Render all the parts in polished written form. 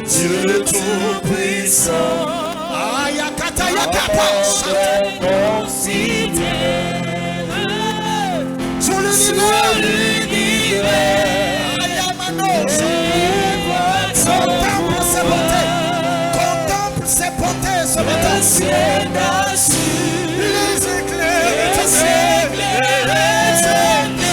Dieu tout-puissant, Ayakata Yakapa, sur l'univers, Ayamano, contemple ses bontés ce matin, les éclairs de ciel, l'éclair matin.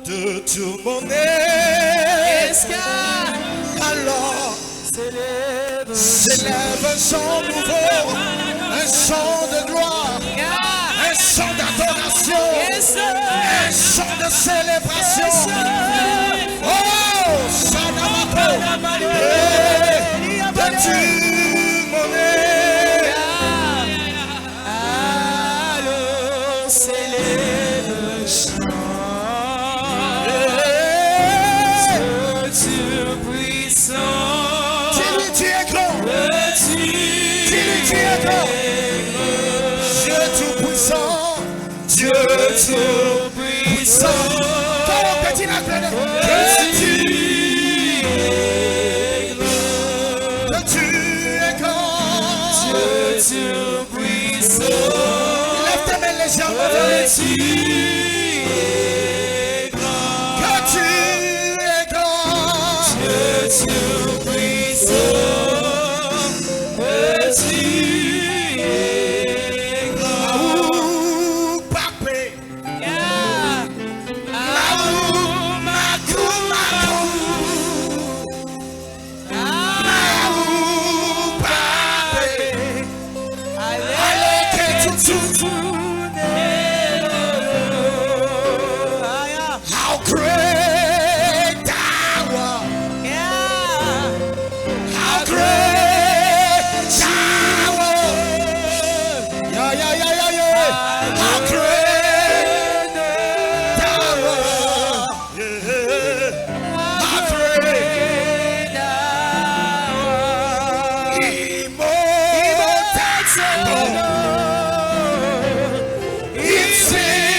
De tout mon escale, alors s'élève un chant nouveau, un chant de gloire, un chant d'adoration, un chant de célébration. Oh, Shanamako, petit monnaie. Allons, célèbre le chant. Dieu puissant. Dis-lui, tu es grand. Dis-lui, tu es grand. Dieu tout-puissant. Dieu tout-puissant. Comment petit la plaine? Que tu es grand. Dieu tout-puissant. Lève tes mains légèrement. Que tu es grand. Dieu tout-puissant. How great thou art. How great thou art. Yeah, yeah, yeah, yeah, yeah. How great thou art. Yeah. How great immortal. Invincible.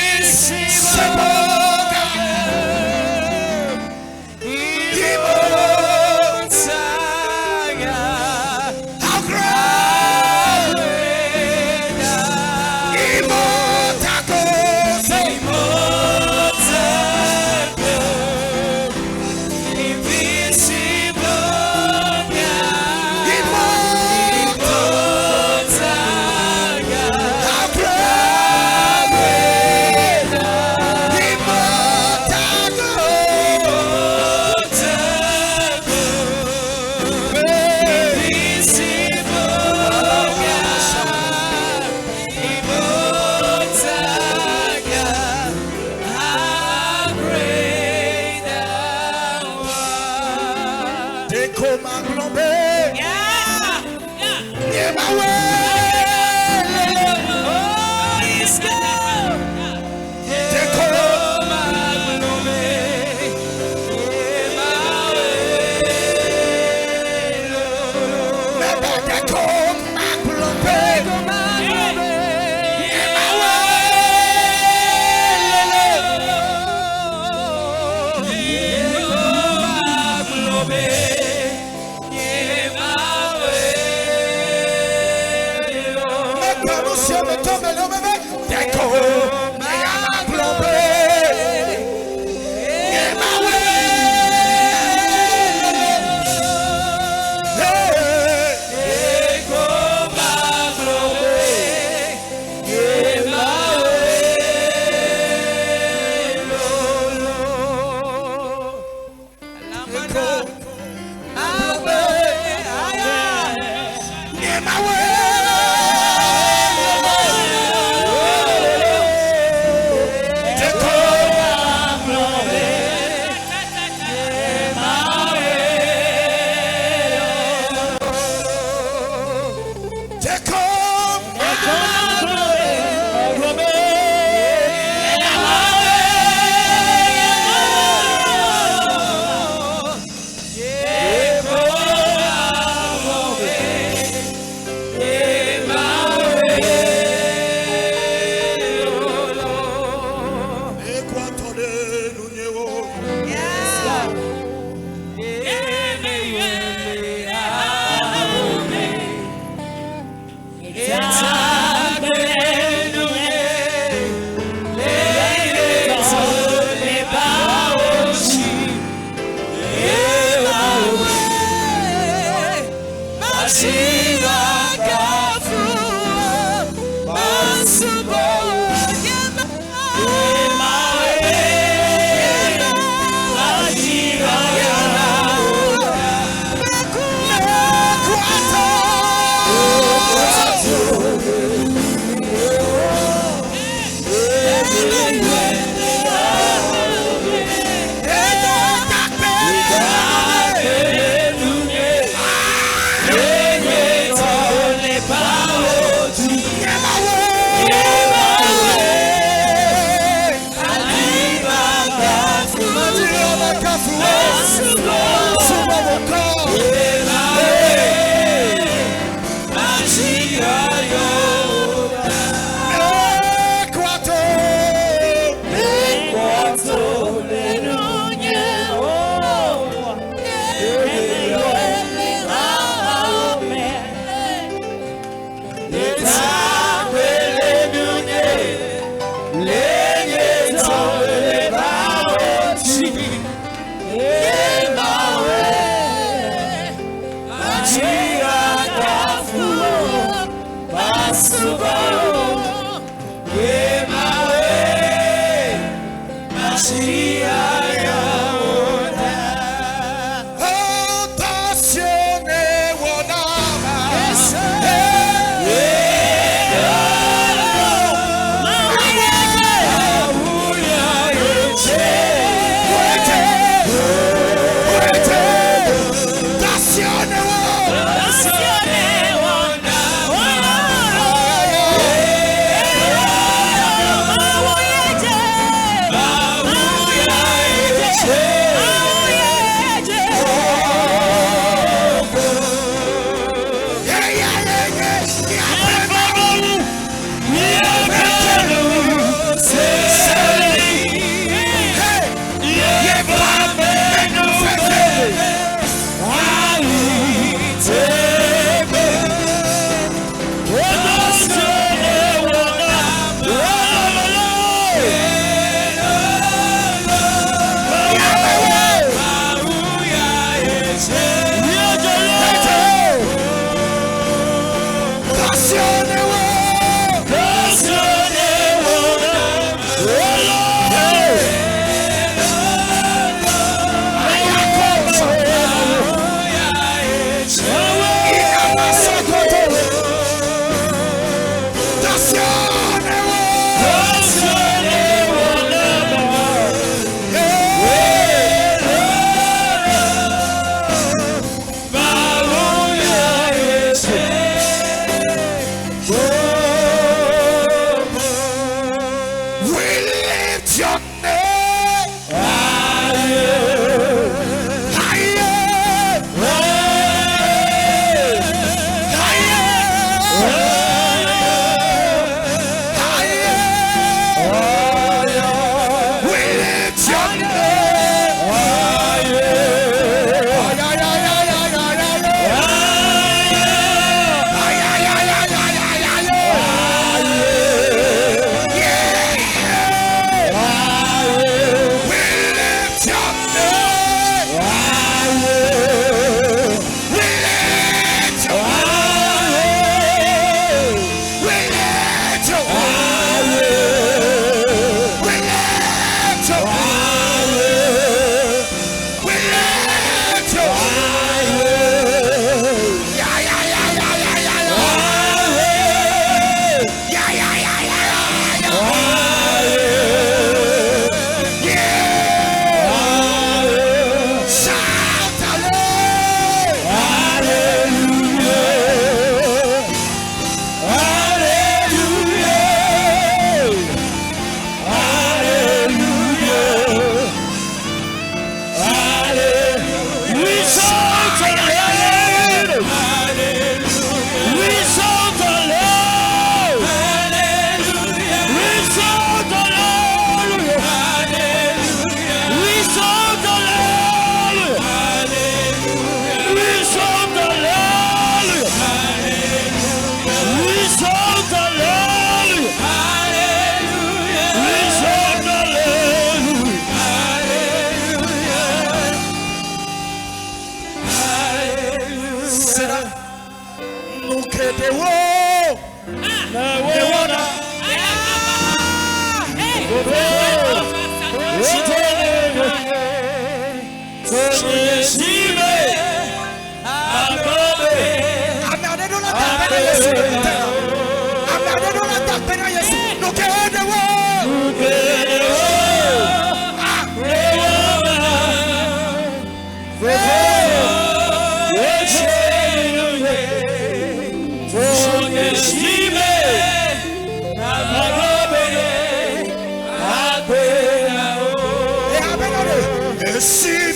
See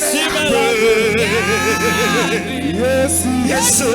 Yesu, Yesu,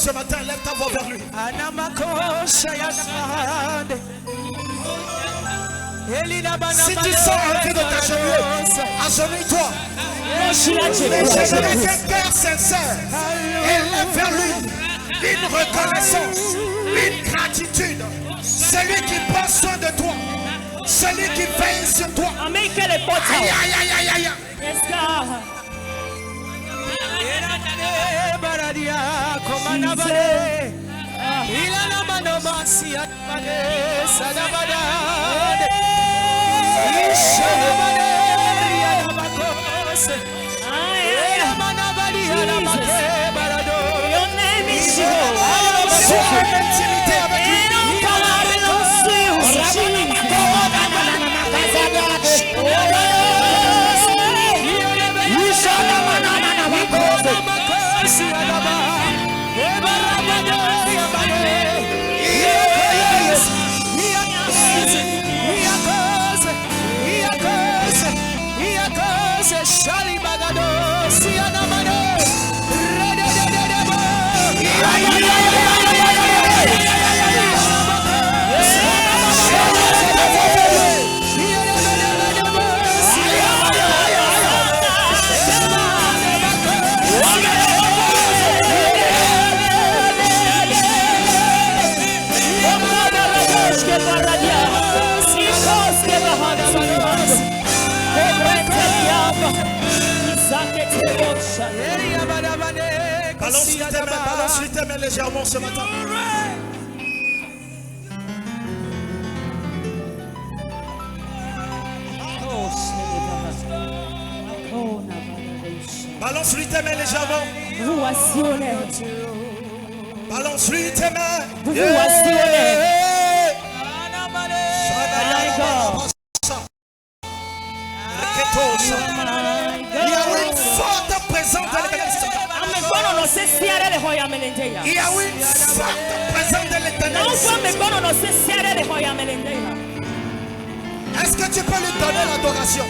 Ce matin, lève ta voix vers lui. Si tu sens envie de t'agenouiller, agenouille-toi. Mais j'aimerais qu'un cœur sincère élève vers lui une reconnaissance, une gratitude. Celui qui prend soin de toi, celui qui veille sur toi. Aïe, aïe, aïe, aïe, aïe. Yes, God. Sois en intimité avec lui. Balance tes mains légèrement ce matin. Balance-lui tes mains légèrement. Balance-lui tes mains. Il y a une forte présence de l'éternel. Il y a une forte présence de l'éternel. Est-ce que tu peux lui donner l'adoration?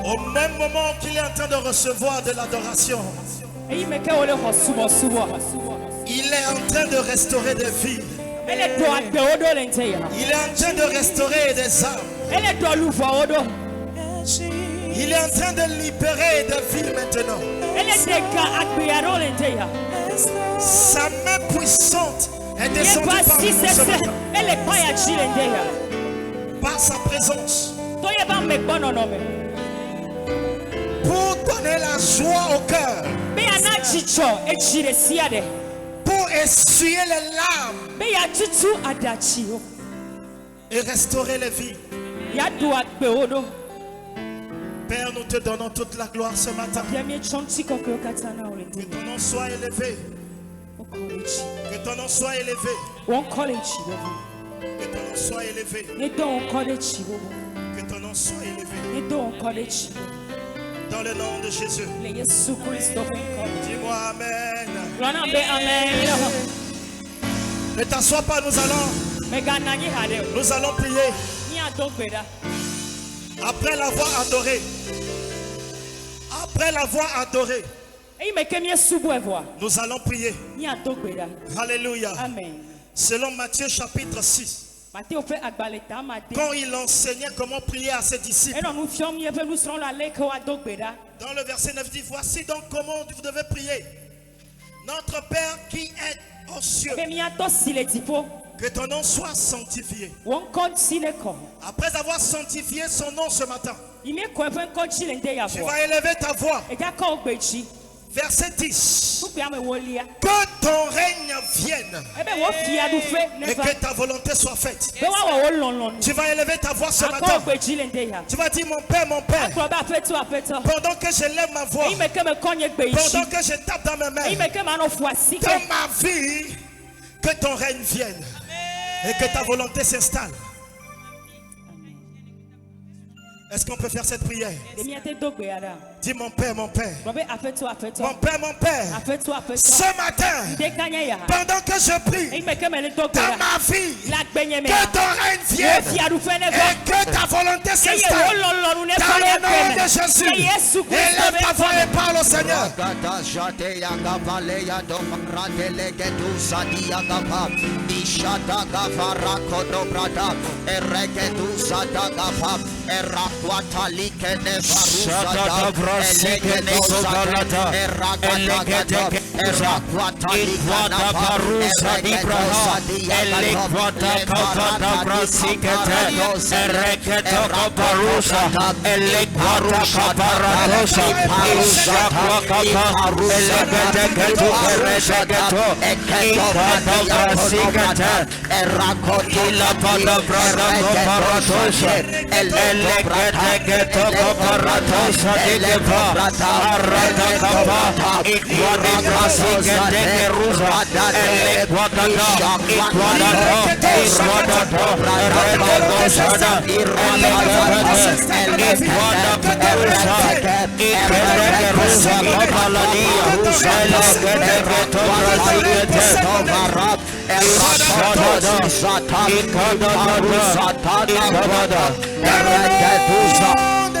Au même moment qu'il est en train de recevoir de l'adoration, il est en train de restaurer des vies. Il est en train de restaurer des âmes. Il est en train de libérer des vies maintenant. Sa main puissante est descendue par nous ce matin. Par sa présence. Pour donner la joie au cœur. Pour essuyer les larmes. Et restaurer les vies. Père, nous te donnons toute la gloire ce matin. Que ton nom soit élevé. Que ton nom soit élevé. Que ton nom soit élevé. Que ton nom soit élevé. Dans le nom de Jésus. Dis-moi Amen. Ne t'assois pas, nous allons prier. Après l'avoir adoré, nous allons prier. Alléluia. Selon Matthieu chapitre 6, quand il enseignait comment prier à ses disciples, dans le verset 9 dit: voici donc comment vous devez prier. Notre Père qui est aux cieux, que ton nom soit sanctifié. Après avoir sanctifié son nom ce matin, tu vas élever ta voix. Verset 10. Que ton règne vienne et que ta volonté soit faite. Tu vas élever ta voix ce matin. Tu vas dire: mon Père, pendant que je lève ma voix, pendant que je tape dans mes mains, dans ma vie, que ton règne vienne et que ta volonté s'installe. Est-ce qu'on peut faire cette prière? Dis: mon Père, mon Père. Mon Père, mon Père. Ce matin, pendant que je prie, dans ma vie, que ton règne vienne et que ta volonté s'installe. Dans le nom de Jésus, élève ta voix et parle au Seigneur.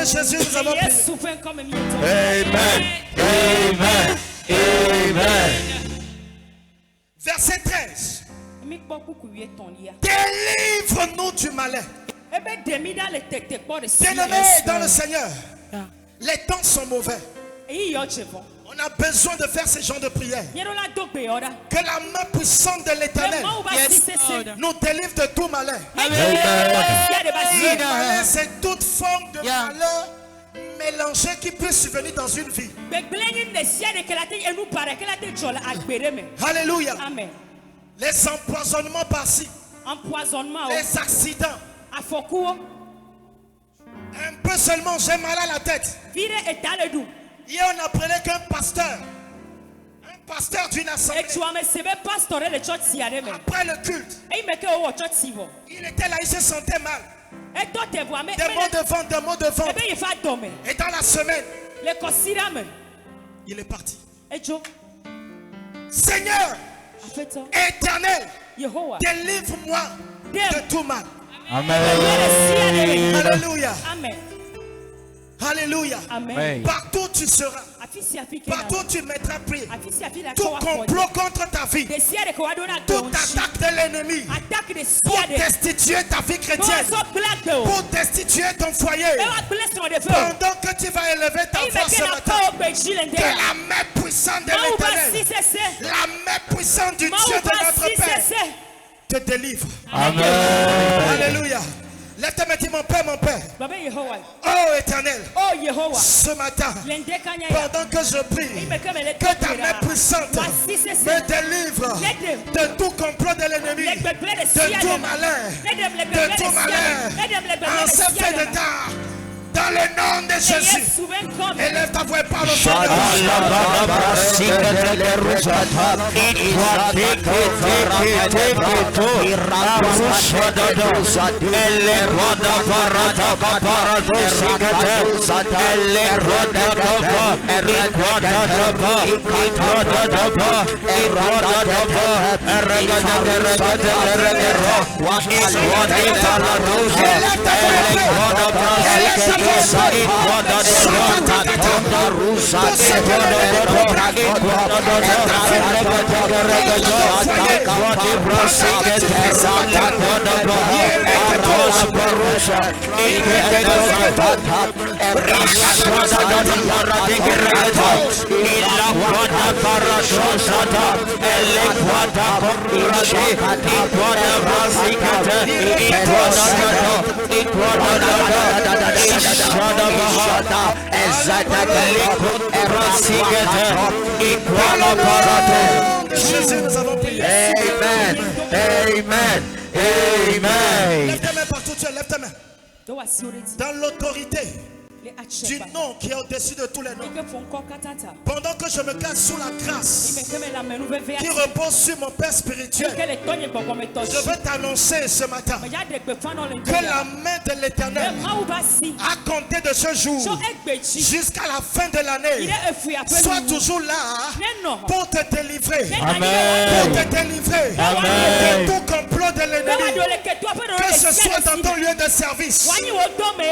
Jésus, nous avons prié. Amen. Amen. Amen. Verset 13. Délivre-nous du malin. Bien-aimés dans le Seigneur, les temps sont mauvais. On a besoin de faire ce genre de prière. Que la main puissante de l'Éternel nous délivre de tout malin. Le malin, c'est toute forme de malheur mélangé qui peut survenir dans une vie. Alléluia. Amen. Les empoisonnements par-ci, les accidents. Un peu seulement, j'ai mal à la tête. Hier, on apprenait qu'un pasteur d'une assemblée, après le culte, il était là, il se sentait mal. Des mots de vent. Et dans la semaine, il est parti. Seigneur, Éternel, délivre-moi de tout mal. Amen. Alléluia. Amen. Alléluia. Amen. Partout tu seras. Partout tu mettras pied. Tout complot contre ta vie. Toute attaque de l'ennemi. Pour destituer ta vie chrétienne. Pour destituer ton foyer. Pendant que tu vas élever ta voix ce matin. Que la main puissante de l'Éternel. La main puissante du Dieu de notre Père te délivre. Amen. Alléluia. Lève-toi et dis mon Père, oh Éternel, ce matin, pendant que je prie, que ta main puissante me délivre de tout complot de l'ennemi, de tout malin, en ce fait de temps. Dans le nom de Jésus, élève ta voix et parle au Seigneur. Jésus, nous avons prié. Amen. Amen. Amen. Lève ta main partout, tu lève ta main. Dans l'autorité du nom qui est au-dessus de tous les noms. Pendant que je me cache sous la grâce qui repose sur mon Père spirituel, je veux t'annoncer ce matin que la main de l'Éternel a compté de ce jour jusqu'à la fin de l'année soit toujours là pour te délivrer. Amen. Pour te délivrer de tout complot de l'ennemi. Que ce soit dans ton lieu de service,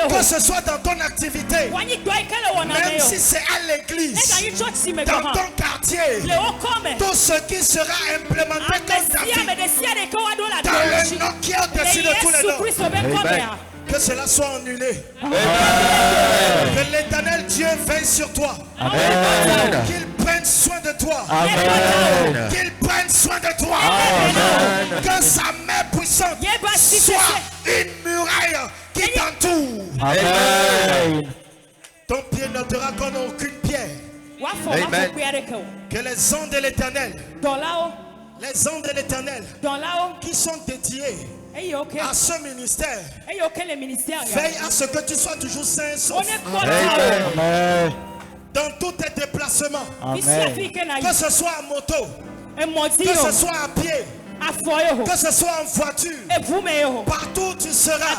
que ce soit dans ton activité, même si c'est à l'église, dans ton quartier, tout ce qui sera implémenté comme ta vie, dans le nom qui est au-dessus de tous les noms, que cela soit annulé. Que l'Éternel Dieu veille sur toi. Qu'il prenne soin de toi. Qu'il prenne soin de toi. Que sa main puissante soit une muraille qui t'entoure. Ton pied n'ôtera qu'on aucune pierre. Amen. Que les ondes de l'Éternel, qui sont dédiés à ce ministère, veille à ce que tu sois toujours sain et sauf. Dans tous tes déplacements. Amen. Que ce soit en moto. Que ce soit à pied. Que ce soit en voiture. Partout où tu seras.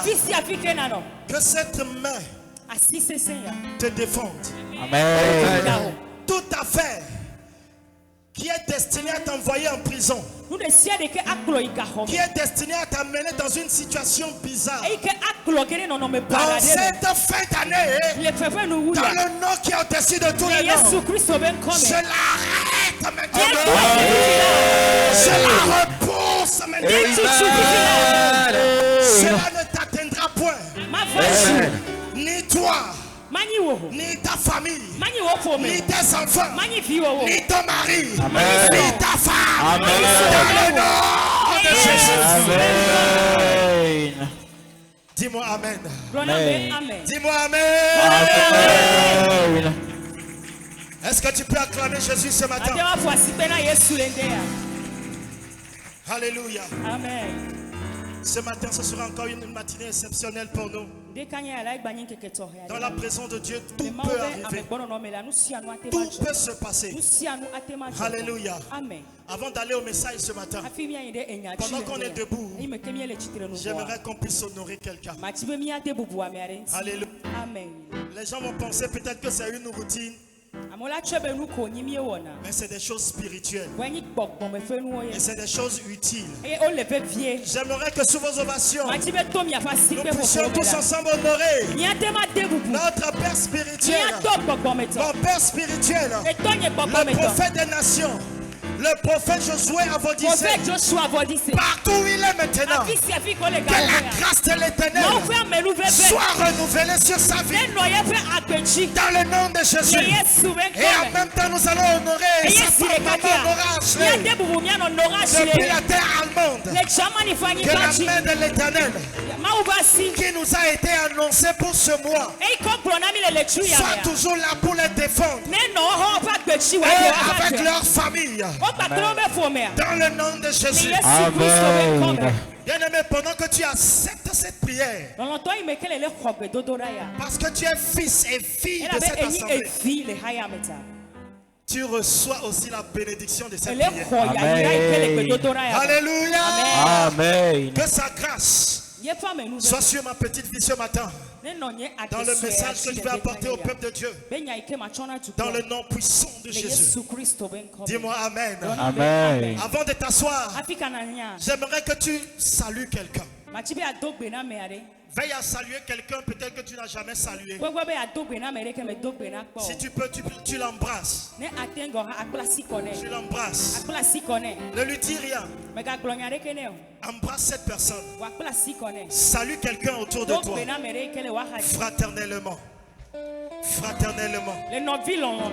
Que cette main te défende. Amen. Toute affaire qui est destinée à t'envoyer en prison, qui est destinée à t'amener dans une situation bizarre, dans cette fin d'année, dans le nom qui est au-dessus de tous les noms, je l'arrête maintenant. Je la repousse maintenant. Cela ne t'atteindra point. Ni toi, ni ta famille, ni tes enfants, ni ton mari, ni ta femme. Dans le nom de Jésus. Amen. Dis-moi Amen. Amen. Dis-moi Amen. Amen. Est-ce que tu peux acclamer Jésus ce matin? Alléluia. Amen. Ce matin, ce sera encore une matinée exceptionnelle pour nous. Dans la présence de Dieu, tout peut arriver. Tout peut se passer. Alléluia. Avant d'aller au message ce matin, pendant qu'on est debout, j'aimerais qu'on puisse honorer quelqu'un. Alléluia. Les gens vont penser peut-être que c'est une routine, mais c'est des choses spirituelles. Et c'est des choses utiles. J'aimerais que sous vos ovations, nous puissions tous ensemble honorer notre Père spirituel. Mon Père spirituel, le prophète des nations, le prophète Josué Avodissé. Partout où il est maintenant, que la grâce de l'Éternel soit renouvelée sur sa vie. Dans le nom de Jésus. Et en même temps, nous allons honorer sa femme depuis la terre allemande. Que la main de l'Éternel qui nous a été annoncée pour ce mois soit toujours là pour les défendre. Et avec leur famille. Dans le nom de Jésus. Amen. Bien-aimé, pendant que tu acceptes cette prière, parce que tu es fils et fille de cette assemblée, tu reçois aussi la bénédiction de cette prière. Amen. Alléluia. Amen. Que sa grâce soit sur ma petite vie ce matin. Dans le message que je vais apporter au peuple de Dieu. Dans le nom puissant de Jésus. Dis-moi Amen. Amen. Avant de t'asseoir, j'aimerais que tu salues quelqu'un. Veille à saluer quelqu'un peut-être que tu n'as jamais salué. Si tu peux, tu l'embrasses. Tu l'embrasses. Ne lui dis rien. Embrasse cette personne. Salue quelqu'un autour de toi. Fraternellement. Fraternellement.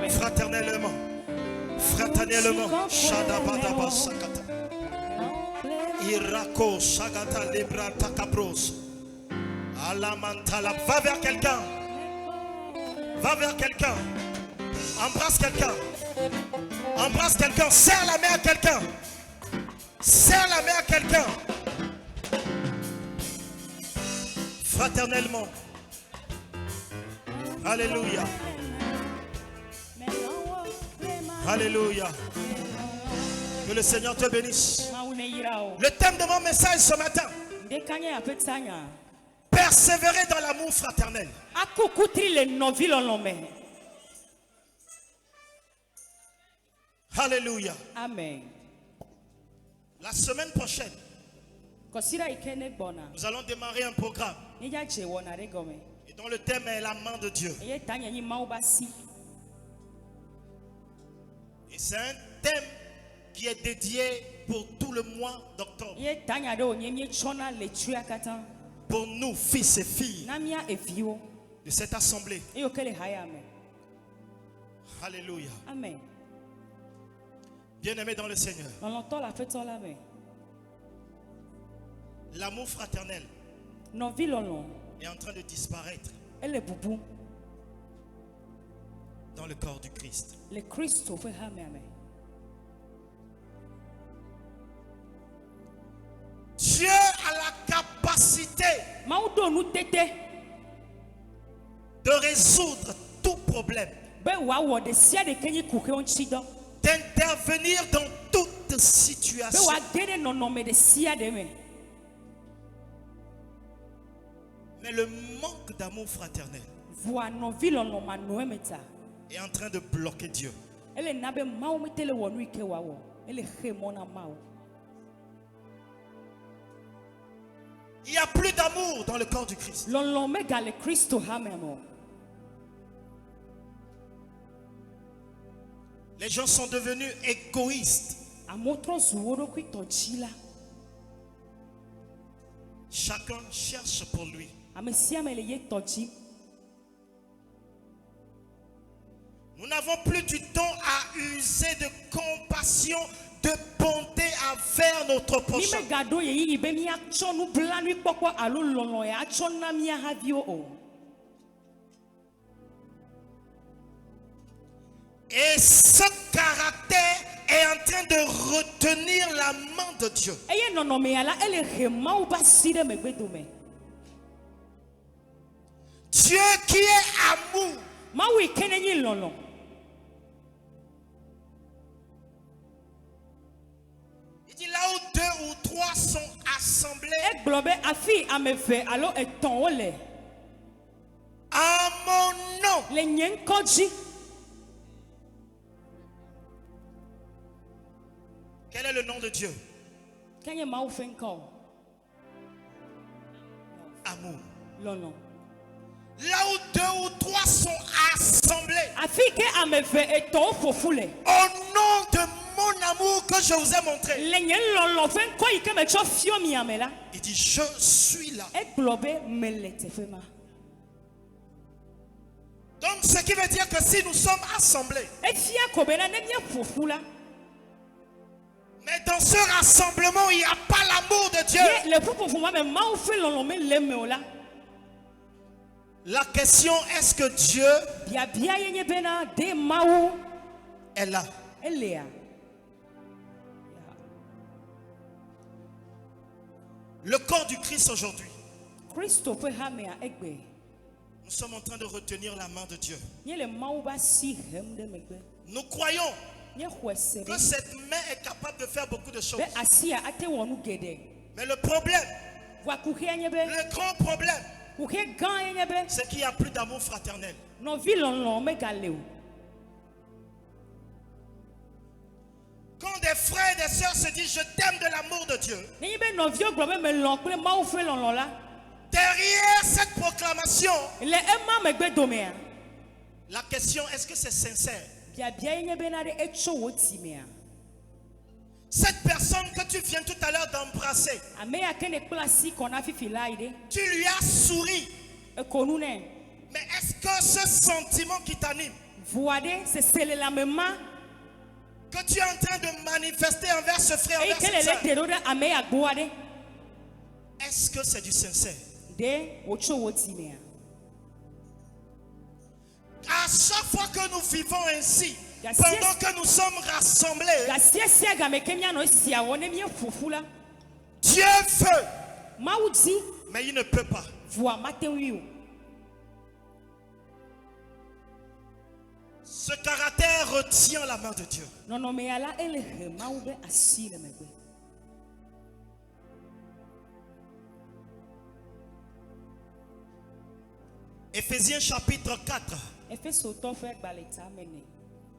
Fraternellement. Fraternellement. Shadabadaba sakata. Irako sagata lebra takabros. Alamantala. Va vers quelqu'un. Va vers quelqu'un. Embrasse quelqu'un. Embrasse quelqu'un. Serre la main à quelqu'un. Serre la main à quelqu'un. Fraternellement. Alléluia. Alléluia. Que le Seigneur te bénisse. Le thème de mon message ce matin: persévérer dans l'amour fraternel. Alléluia. Amen. La semaine prochaine, nous allons démarrer un programme. Et dont le thème est la main de Dieu. Et c'est un thème qui est dédié pour tout le mois d'octobre. Pour nous, fils et filles de cette assemblée. Alléluia. Amen. Bien-aimés dans le Seigneur, l'amour fraternel est en train de disparaître dans le corps du Christ. Dieu a la capacité de résoudre tout problème. d'intervenir dans toute situation. Mais le manque d'amour fraternel est en train de bloquer Dieu. Il n'y a plus d'amour dans le corps du Christ. Les gens sont devenus égoïstes. Chacun cherche pour lui. Nous n'avons plus du temps à user de compassion, de bonté envers notre prochain. Et ce caractère est en train de retenir la main de Dieu. Dieu qui est amour. Il dit là où 2 ou 3 sont assemblés à mon nom. Quel est le nom de Dieu? Amour. Là où 2 ou 3 sont assemblés au nom de mon amour que je vous ai montré, il dit je suis là. Donc ce qui veut dire que si nous sommes assemblés, mais dans ce rassemblement il n'y a pas l'amour de Dieu, la question est-ce que Dieu est là? Le corps du Christ aujourd'hui, nous sommes en train de retenir la main de Dieu. Nous croyons que cette main est capable de faire beaucoup de choses. Mais le problème, le grand problème, c'est qu'il n'y a plus d'amour fraternel. Quand des frères et des sœurs se disent je t'aime de l'amour de Dieu, derrière cette proclamation, la question est-ce que c'est sincère? Cette personne que tu viens tout à l'heure d'embrasser, tu lui as souri, mais est-ce que ce sentiment qui t'anime, que tu es en train de manifester envers ce frère, envers cette sœur, est-ce que c'est du sincère? À chaque fois que nous vivons ainsi, pendant que nous sommes rassemblés, Dieu veut, mais il ne peut pas. Ce caractère retient la main de Dieu. Éphésiens chapitre 4,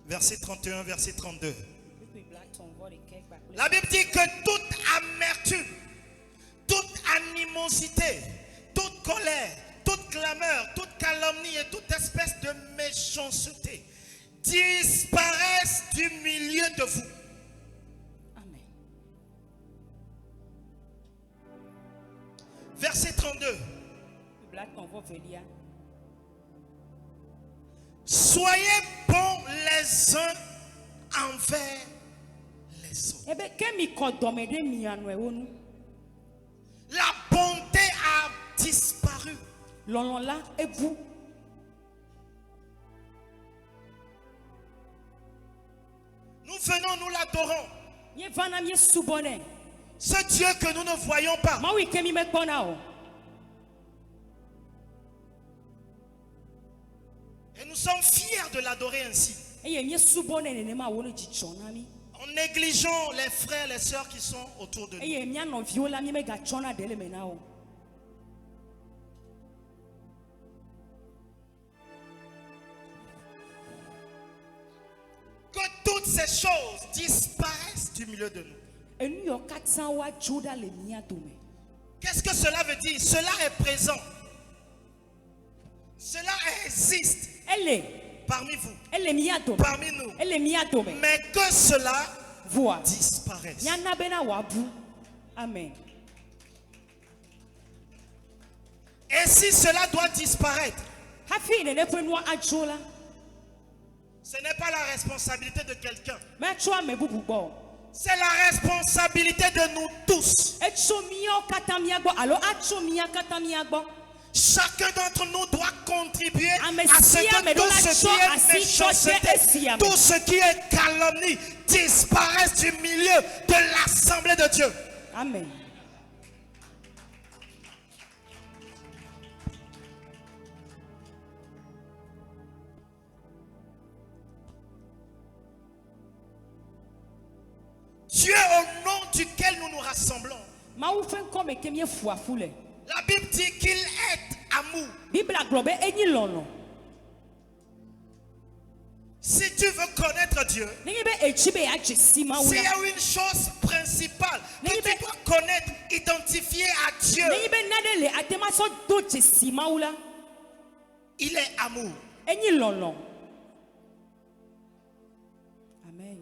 verset 31, verset 32. La Bible dit que toute amertume, toute animosité, toute colère, toute clameur, toute calomnie et toute espèce de méchanceté disparaissent du milieu de vous. Amen. Verset 32. Soyez bons les uns envers les autres. La bonté a disparu. Nous venons, nous l'adorons. Ce Dieu que nous ne voyons pas. Et nous sommes fiers de l'adorer ainsi. En négligeant les frères et les sœurs qui sont autour de nous. Que toutes ces choses disparaissent du milieu de nous. Qu'est-ce que cela veut dire? Cela est présent. Cela existe parmi vous, parmi nous. Mais que cela disparaisse. Amen. Et si cela doit disparaître, ce n'est pas la responsabilité de quelqu'un. C'est la responsabilité de nous tous. Chacun d'entre nous doit contribuer à ce que tout ce qui est méchanceté, tout ce qui est calomnie disparaisse du milieu de l'assemblée de Dieu. Amen. Dieu au nom duquel nous nous rassemblons. La Bible dit qu'il est amour. Si tu veux connaître Dieu, s'il y a une chose principale que tu dois connaître, identifier à Dieu, il est amour. Amen.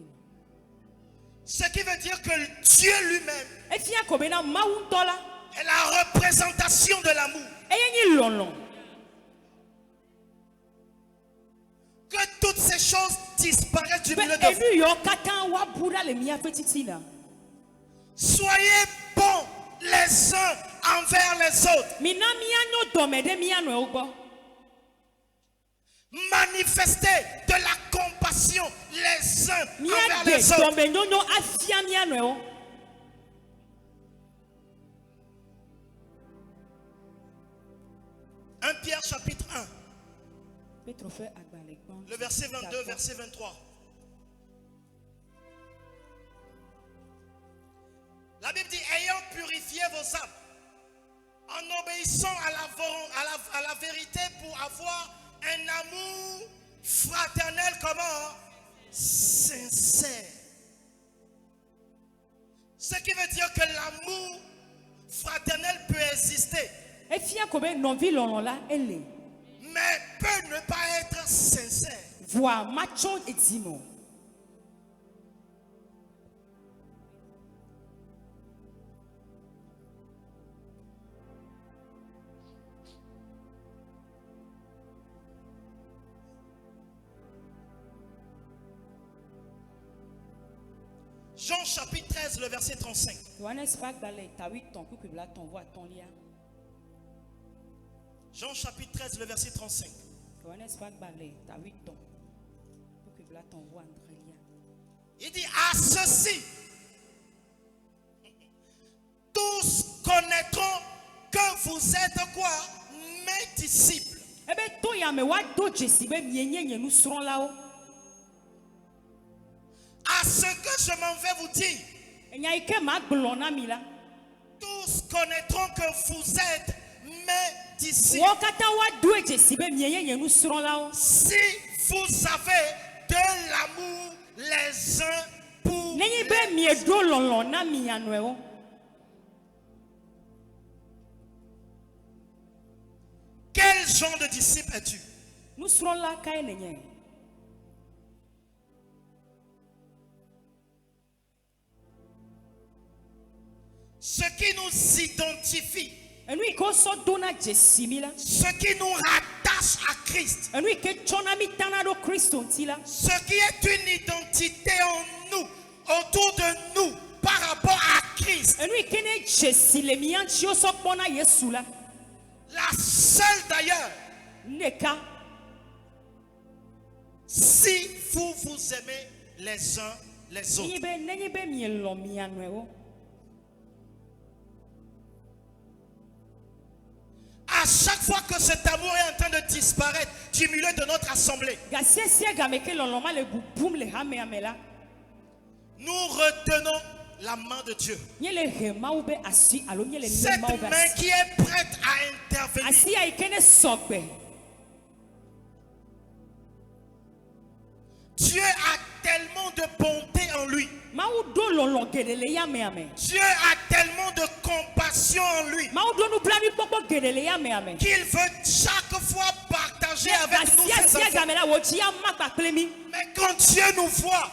Ce qui veut dire que Dieu lui-même est la représentation de l'amour. Que toutes ces choses disparaissent du milieu de vous. Soyez bons les uns envers les autres. Manifestez de la compassion les uns envers les autres. 1 Pierre chapitre 1. Le verset 22, verset 23. La Bible dit, ayant purifié vos âmes, en obéissant à la vérité pour avoir un amour fraternel, comment? Sincère. Ce qui veut dire que l'amour fraternel peut exister, mais peut ne pas être sincère. Jean chapitre 13, le verset 35. Jean chapitre 13, le verset 35. Il dit, à ceci, tous connaîtront que vous êtes quoi? Mes disciples. À ce que je m'en vais vous dire, tous connaîtront que vous êtes mes disciples. Si vous avez de l'amour les uns pour les autres. Quel genre de disciple es-tu? Ce qui nous identifie, ce qui nous rattache à Christ, ce qui est une identité en nous, autour de nous, par rapport à Christ. La seule d'ailleurs, si vous vous aimez les uns les autres. À chaque fois que cet amour est en train de disparaître du milieu de notre assemblée, nous retenons la main de Dieu. Cette main qui est prête à intervenir. Dieu a tellement de bonté en lui. Dieu a tellement de compassion en lui qu'il veut chaque fois partager avec nous ses enfants. Mais quand Dieu nous voit,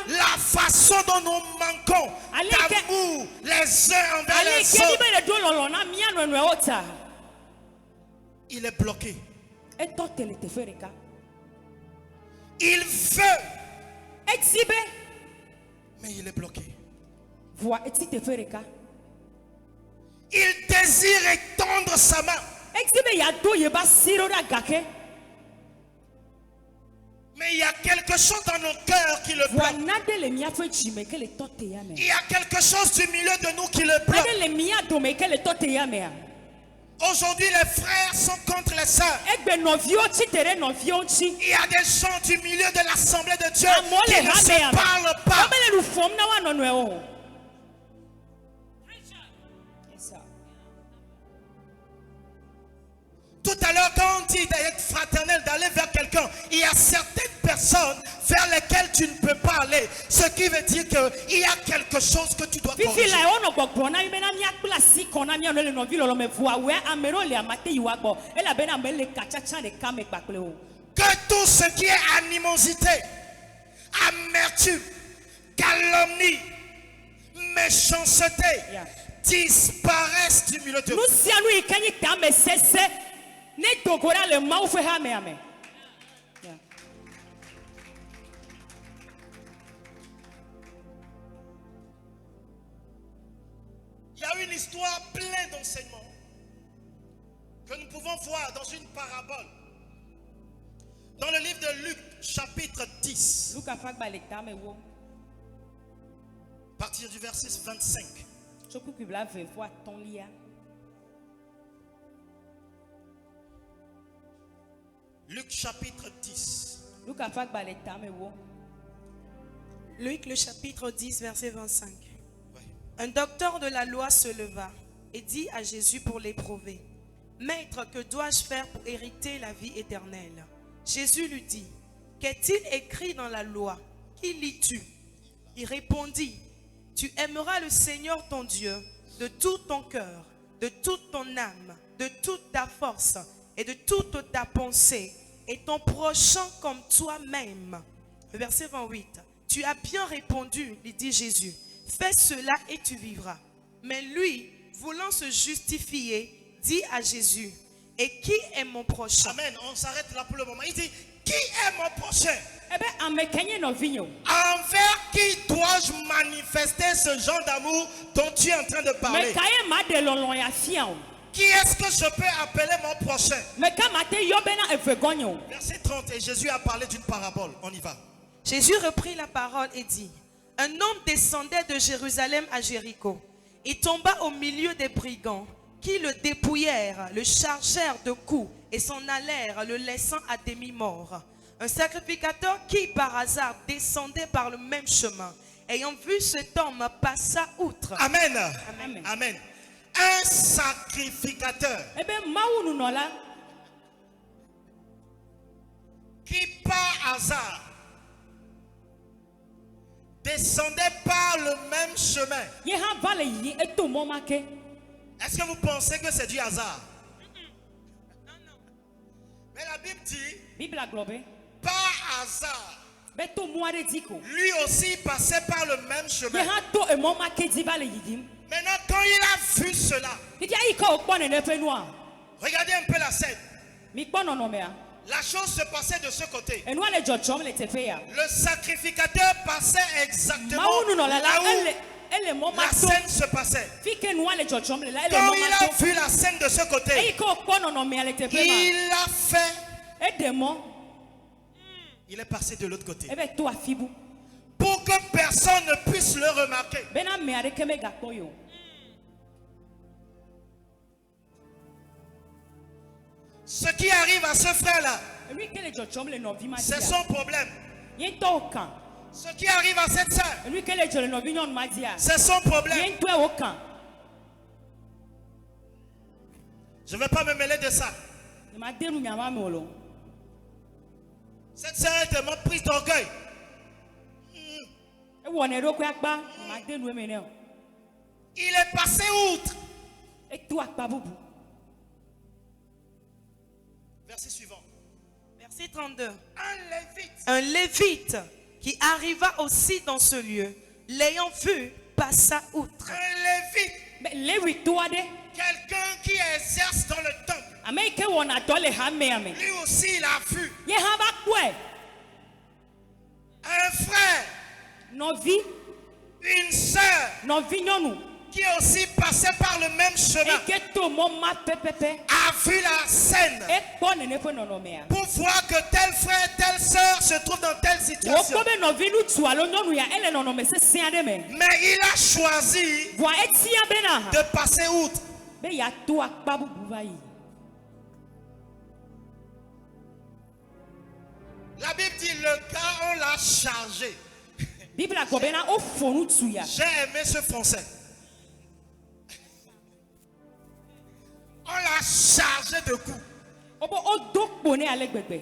la façon dont nous manquons d'amour les uns envers les autres, il est bloqué. Il veut, mais il est bloqué. Il désire étendre sa main, mais il y a quelque chose dans nos cœurs qui le bloque. Il y a quelque chose du milieu de nous qui le bloque. Aujourd'hui, les frères sont contre les sœurs. Il y a des gens du milieu de l'assemblée de Dieu qui ne se parlent pas. Tout à l'heure, quand on dit d'être fraternel, d'aller vers quelqu'un, il y a certaines personnes vers lesquelles tu ne peux pas aller. Ce qui veut dire qu'il y a quelque chose que tu dois corriger. Que tout ce qui est animosité, amertume, calomnie, méchanceté disparaissent du milieu de nous. Il y a une histoire pleine d'enseignements que nous pouvons voir dans une parabole. Dans le livre de Luc, chapitre 10, à partir du verset 25. Luc chapitre 10. Luc le chapitre 10 verset 25. Ouais. Un docteur de la loi se leva et dit à Jésus pour l'éprouver: Maître, que dois-je faire pour hériter la vie éternelle? Jésus lui dit: Qu'est-il écrit dans la loi? Qui lis-tu? Il répondit: Tu aimeras le Seigneur ton Dieu de tout ton cœur, de toute ton âme, de toute ta force et de toute ta pensée, et ton prochain comme toi-même. Verset 28. Tu as bien répondu, lui dit Jésus. Fais cela et tu vivras. Mais lui, voulant se justifier, dit à Jésus: Et qui est mon prochain? Amen. On s'arrête là pour le moment. Il dit: Qui est mon prochain? Envers qui dois-je manifester ce genre d'amour dont tu es en train de parler? Qui est-ce que je peux appeler mon prochain? Verset 30. Et Jésus a parlé d'une parabole. On y va. Jésus reprit la parole et dit: Un homme descendait de Jérusalem à Jéricho. Il tomba au milieu des brigands qui le dépouillèrent, le chargèrent de coups et s'en allèrent, le laissant à demi-mort. Un sacrificateur qui par hasard descendait par le même chemin, ayant vu cet homme, passa outre. Amen. Amen. Amen. Un sacrificateur qui par hasard descendait par le même chemin. Est-ce que vous pensez que c'est du hasard? Mais la Bible dit par hasard. Lui aussi passait par le même chemin. Maintenant, quand il a vu cela, regardez un peu la scène. La chose se passait de ce côté. Le sacrificateur passait exactement là où la scène se passait. Quand il a vu la scène de ce côté, il a fait. Il est passé de l'autre côté. Pour que personne ne puisse le remarquer. Ce qui arrive à ce frère-là, Lui que le jotchom le novi c'est madia. son problème. Yento kan. Ce qui arrive à cette sœur, Lui que le jole novi nyon madia. c'est son problème. Yento e okan. Je ne vais pas me mêler de ça. Ni ma denu nyama molo. Cette sœur est tellement prise d'orgueil. E wone ro ko akpa. Ni ma denu e meneo. Il est passé outre. E tu akpa bubu. Verset suivant. Verset 32. Un Lévite Un lévite qui arriva aussi dans ce lieu, l'ayant vu, passa outre. Un Lévite, Be lewi to ade. quelqu'un qui exerce dans le temple. Amerike wona to le ha me ame. Lui aussi, il a vu Ye ha ba kwe. un frère, Novi, une sœur novi nyonu. qui est aussi passé par le même chemin, E ke to mo ma pepepe. a vu la scène E ko nene fe nonomea. pour voir que tel frère, telle sœur se trouve dans telle Wo situation. ko be novi nu tu alo nyonu ya ele nonome se sia de me. Mais il a choisi Voa etia be na ha. de passer outre. Be ya to akpa bubu va yi. La Bible dit le gars, on l'a chargé. Bible a gobe na o fonu tu ya. J'ai aimé ce français. On l'a chargé de coups. Obo o do pone ale gbegbe.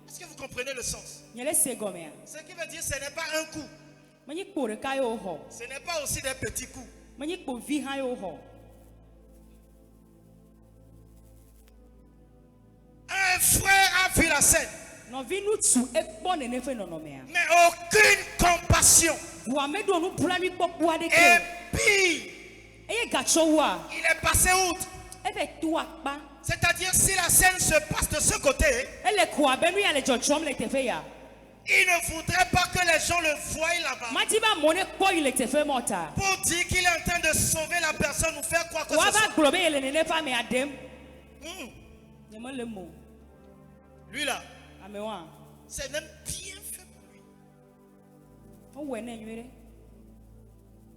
Est-ce que vous comprenez le sens? Nyele se gomea. Ce qui veut dire ce n'est pas un coup. Manyi kpo re ka yo ho. Ce n'est pas aussi des petits coups. Manyi kpo vi ha yo ho. Un frère a vu la scène, Novi nu tu e kpo nene fe nonomea. mais aucune compassion. Voa me do nu pula ni popo ade Et ke. puis, Eye gacho wa. il est passé outre. E be tu akpa. C'est-à-dire, si la scène se passe de ce côté, Ele kwa be nu ya le jotchom le tefe ya. il ne voudrait pas que les gens le voient là-bas Mati ba mone kpo ile tefe mota. pour dire qu'il est en train de sauver la personne ou faire quoi que Wa ce ba soit. globe ele nene fa me adem. Hmm. Nyema le mo. Lui là, Ame wa. c'est même bien fait pour lui. O we na nywere.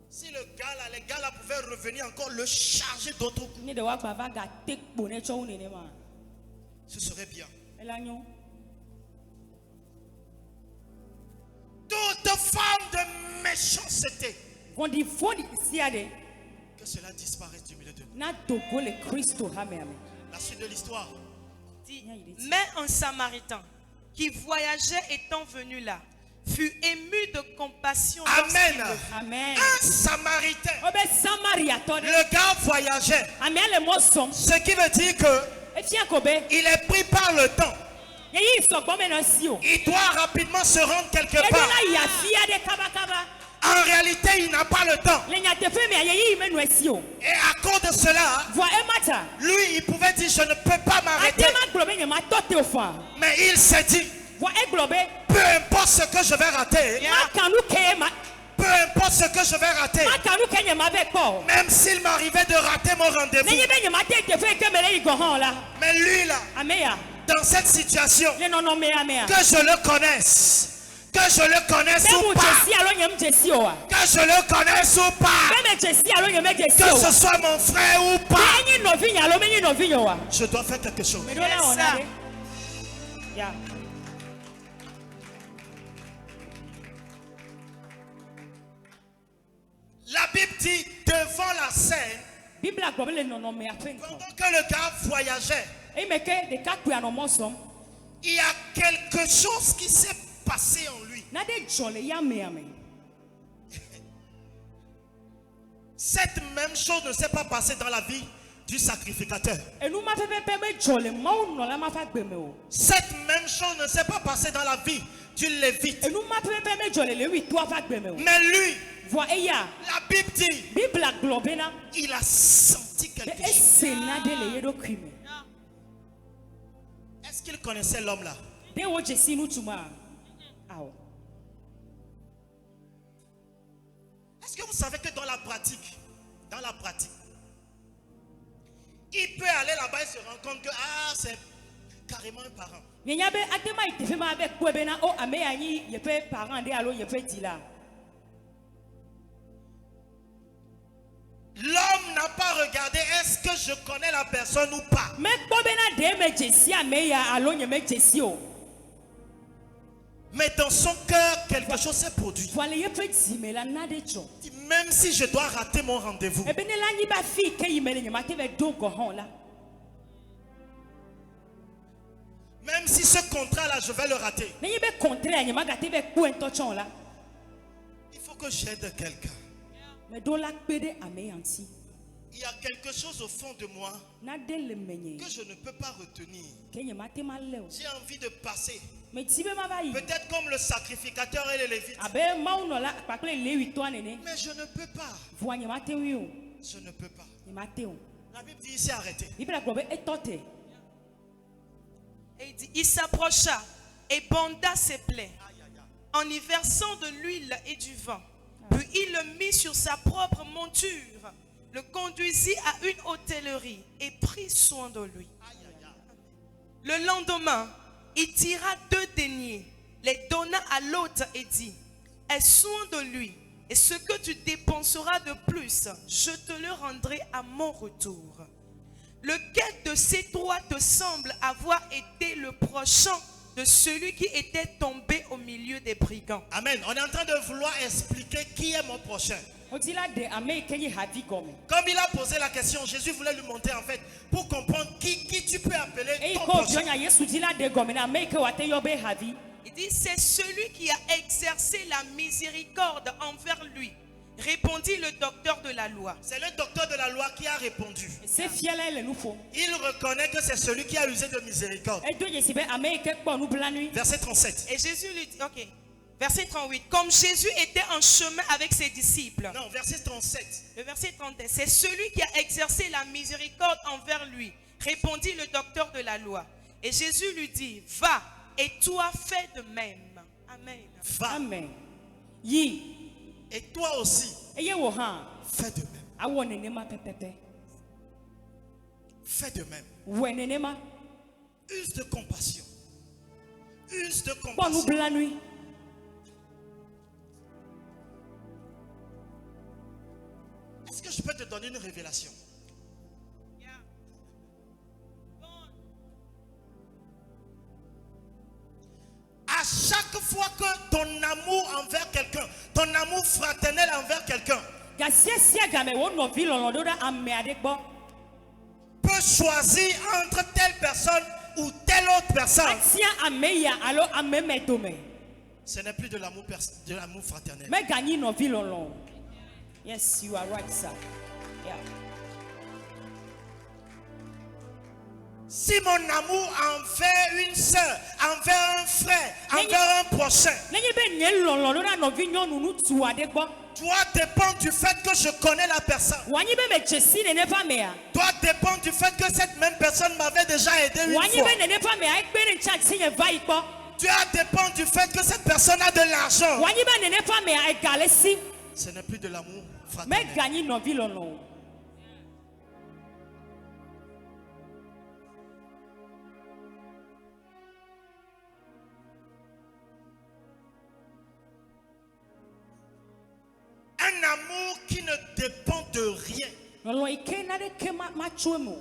Si les gars là pouvaient revenir encore le charger d'autres coups, Ni de wa gba va ga tek po ne cho nene ma. ce serait bien. Ela nyo. Toute forme de méchanceté, Gondi fodi siade. que cela disparaisse du milieu de nous. Na dogo le Christo ha me ame. La suite de l'histoire. Dit, mais un Samaritain qui voyageait étant venu là fut ému de compassion. Amen. lorsqu'il le vit. Amen. Un Samaritain. Obe Samaria to de. Le gars voyageait. Ame ale mo som. Ce qui veut dire que E fia ko be. il est pris par le temps. Ye yi so gbo me na si o. Il doit rapidement se rendre quelque E de part. la ya fia de kaba kaba. En réalité, il n'a pas le temps. Le nya te fe me ye yi me no si o. Et à cause de cela, Voa e mata. lui, il pouvait dire, je ne peux pas m'arrêter. Ate ma globe nyama to te ofa. Mais il s'est dit, Voa e globe. peu importe ce que je vais rater, Ma kanu ke ma. peu importe ce que je vais rater, Ma kanu ke nyama be ko. même s'il m'arrivait de rater mon Ne rendez-vous. yi be nyama te te fe ke me le yi go han la. Mais lui, là, Ameya. dans cette situation, Le no no me amea. que je le connaisse Be ou mu pas, jesi alo nyem jesi o wa. que je le connaisse ou pas, Be me jesi alo nyem jesi que o ce wa. soit mon frère ou pas, Enyi no vi nyalo me nyi no vi nyo wa. je dois faire quelque chose. Me do na ona sir. de. Ya. La Bible dit, devant la scène, Bible a gbobe le no no me afen ko. pendant que le gars voyageait, E me ke de ka ku ya no mo som. il y a quelque chose qui s'est passé en lui. Na de jole ya me ame. Cette même chose ne s'est pas passée dans la vie du sacrificateur. Enu ma pepe me jole ma o no la ma fa gbe me o. Cette même chose ne s'est pas passée dans la vie du lévite. Enu ma pepe me jole le wi to fa gbe me o. Mais lui, Voa e ya. la Bible dit, Bible a gbobe na. il a senti Be quelque e chose. se na de le yedo kwime. Est-ce qu'il connaissait l'homme là? De wo jesi nu tuma. Awo. Est-ce que vous savez que dans la pratique, il peut aller là-bas et se rendre compte que c'est carrément un parent. Nyenya be atema itefe ma be ko be na o ame anyi ye pe parent de alo ye pe dila. L'homme n'a pas regardé est-ce que je connais la personne ou pas. Mais bobena de me jesi ameya alo nye me jesi o. Mais dans son cœur, quelque chose s'est produit. Voilà ye pe zime la na de cho. Même si je dois rater mon rendez-vous, E bene la nyi ba fi ke yimele nye mate be do go hon la. même si ce contrat-là, je vais le rater, Ne yebe contraire nye magate be ku ento chon la. il faut que j'aide quelqu'un. Me do la pede ameyanti. Il y a quelque chose au fond de moi Na de le menye. que je ne peux pas retenir. Ke nye mate ma le o. J'ai envie de passer. Me tibe ma ba yi. Peut-être comme le sacrificateur et les lévites. Abe maou no la pakle lewi to anene. Mais je ne peux pas. Voa nye mate wi o. Je ne peux pas. Nye mate o. La Bible dit ici arrêtez. Bible la globe etote. Et il dit, il s'approcha et banda ses plaies en y versant de l'huile et du vin. Puis il le mit sur sa propre monture, le conduisit à une hôtellerie et prit soin de lui. Le lendemain, il tira 2 deniers, les donna à l'hôte et dit, aie soin de lui, et ce que tu dépenseras de plus, je te le rendrai à mon retour. Lequel de ces 3 te semble avoir été le prochain de celui qui était tombé au milieu des brigands? Amen. On est en train de vouloir expliquer qui est mon prochain. Otila de ame ke yi havi gome. Comme il a posé la question, Jésus voulait lui montrer en fait pour comprendre qui tu peux appeler E ton ko prochain. bionya Yesu dila de gome na ame ke wate yo be havi. Il dit, c'est celui qui a exercé la miséricorde envers lui, répondit le docteur de la loi. C'est le docteur de la loi qui a répondu. Se fiela le nufo. Il reconnaît que c'est celui qui a usé de miséricorde. E do yesi be ame ke kpo nu blanui. Verset 37. Et Jésus lui dit, ok, verset 38, comme Jésus était en chemin avec ses disciples. Non, verset 37. Le verset 31, c'est celui qui a exercé la miséricorde envers lui, répondit le docteur de la loi. Et Jésus lui dit, va, et toi fais de même. Amen. Va. Amen. Yi. Et toi aussi, Eye wo han. fais de même. Awo nenema pepepe. Fais de même. We nenema. Use de compassion. Use de Kpo nu compassion. blanui. Est-ce que je peux te donner une révélation? À chaque fois que ton amour envers quelqu'un, ton amour fraternel envers quelqu'un Gasia game wo no vi lolo do da ame ade gbo. peut choisir entre telle personne ou telle autre personne, Atia ame ya alo ame metome. ce n'est plus de l'amour fraternel. Me gagni no vi lolo. Yes, you are right, sir. Yeah. Si mon amour envers une soeur, envers un frère, envers un prochain Nenye be nye lolo do da no vi nyonu nu tu ade gbo. doit dépendre du fait que je connais la personne, Wanyi be me chesi ne nefa me ya. doit dépendre du fait que cette même personne m'avait déjà aidé une Wanyi fois, be ne nefa me ya ekpe ne chat si ye vai gbo. doit dépendre du fait que cette personne a de l'argent. Wanyi be ne nefa me ya egale si. Ce n'est plus de l'amour Me fraternel. gagni no vi lolo. Un amour qui ne dépend de rien. Lolo ike na de ke ma chuemo.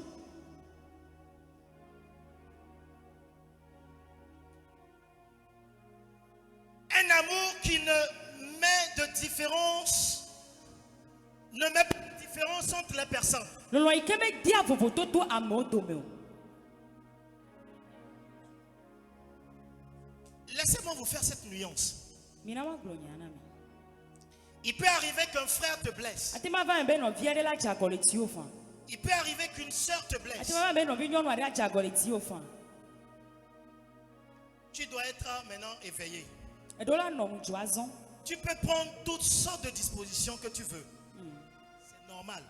Un amour qui ne met de différence, ne met pas de différence entre les personnes. Lolo ike me dia vovoto to ame o dome o. Laissez-moi vous faire cette nuance. Mina wa glonya na mi. Il peut arriver qu'un frère te blesse. Atima va be no vie de la jagole ti o fan. Il peut arriver qu'une sœur te blesse. Atima va be no vi nyonu ade jagole ti o fan. Tu dois être maintenant éveillé. E do la no mu azon. Tu peux prendre toutes sortes de dispositions que tu veux. C'est normal.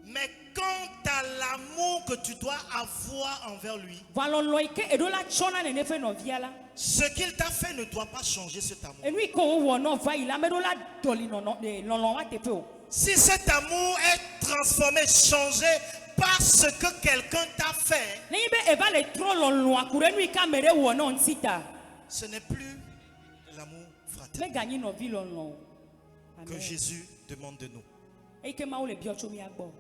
Mais quant à l'amour que tu dois avoir envers lui, Va lolo ike e do la chona ne nefe no vie la. ce qu'il t'a fait ne doit pas changer cet amour. E nui ko wo no va ila me do la doli no no de lolo wa te pe o. Si cet amour est transformé, changé par ce que quelqu'un t'a fait, Ne be e va le tro lolo akure nui ka mere wo no nsita. ce n'est plus de l'amour fraternel Me gagni no vi lolo. que Amen. Jésus demande de nous. Et que ma ou le biocho mi agbo.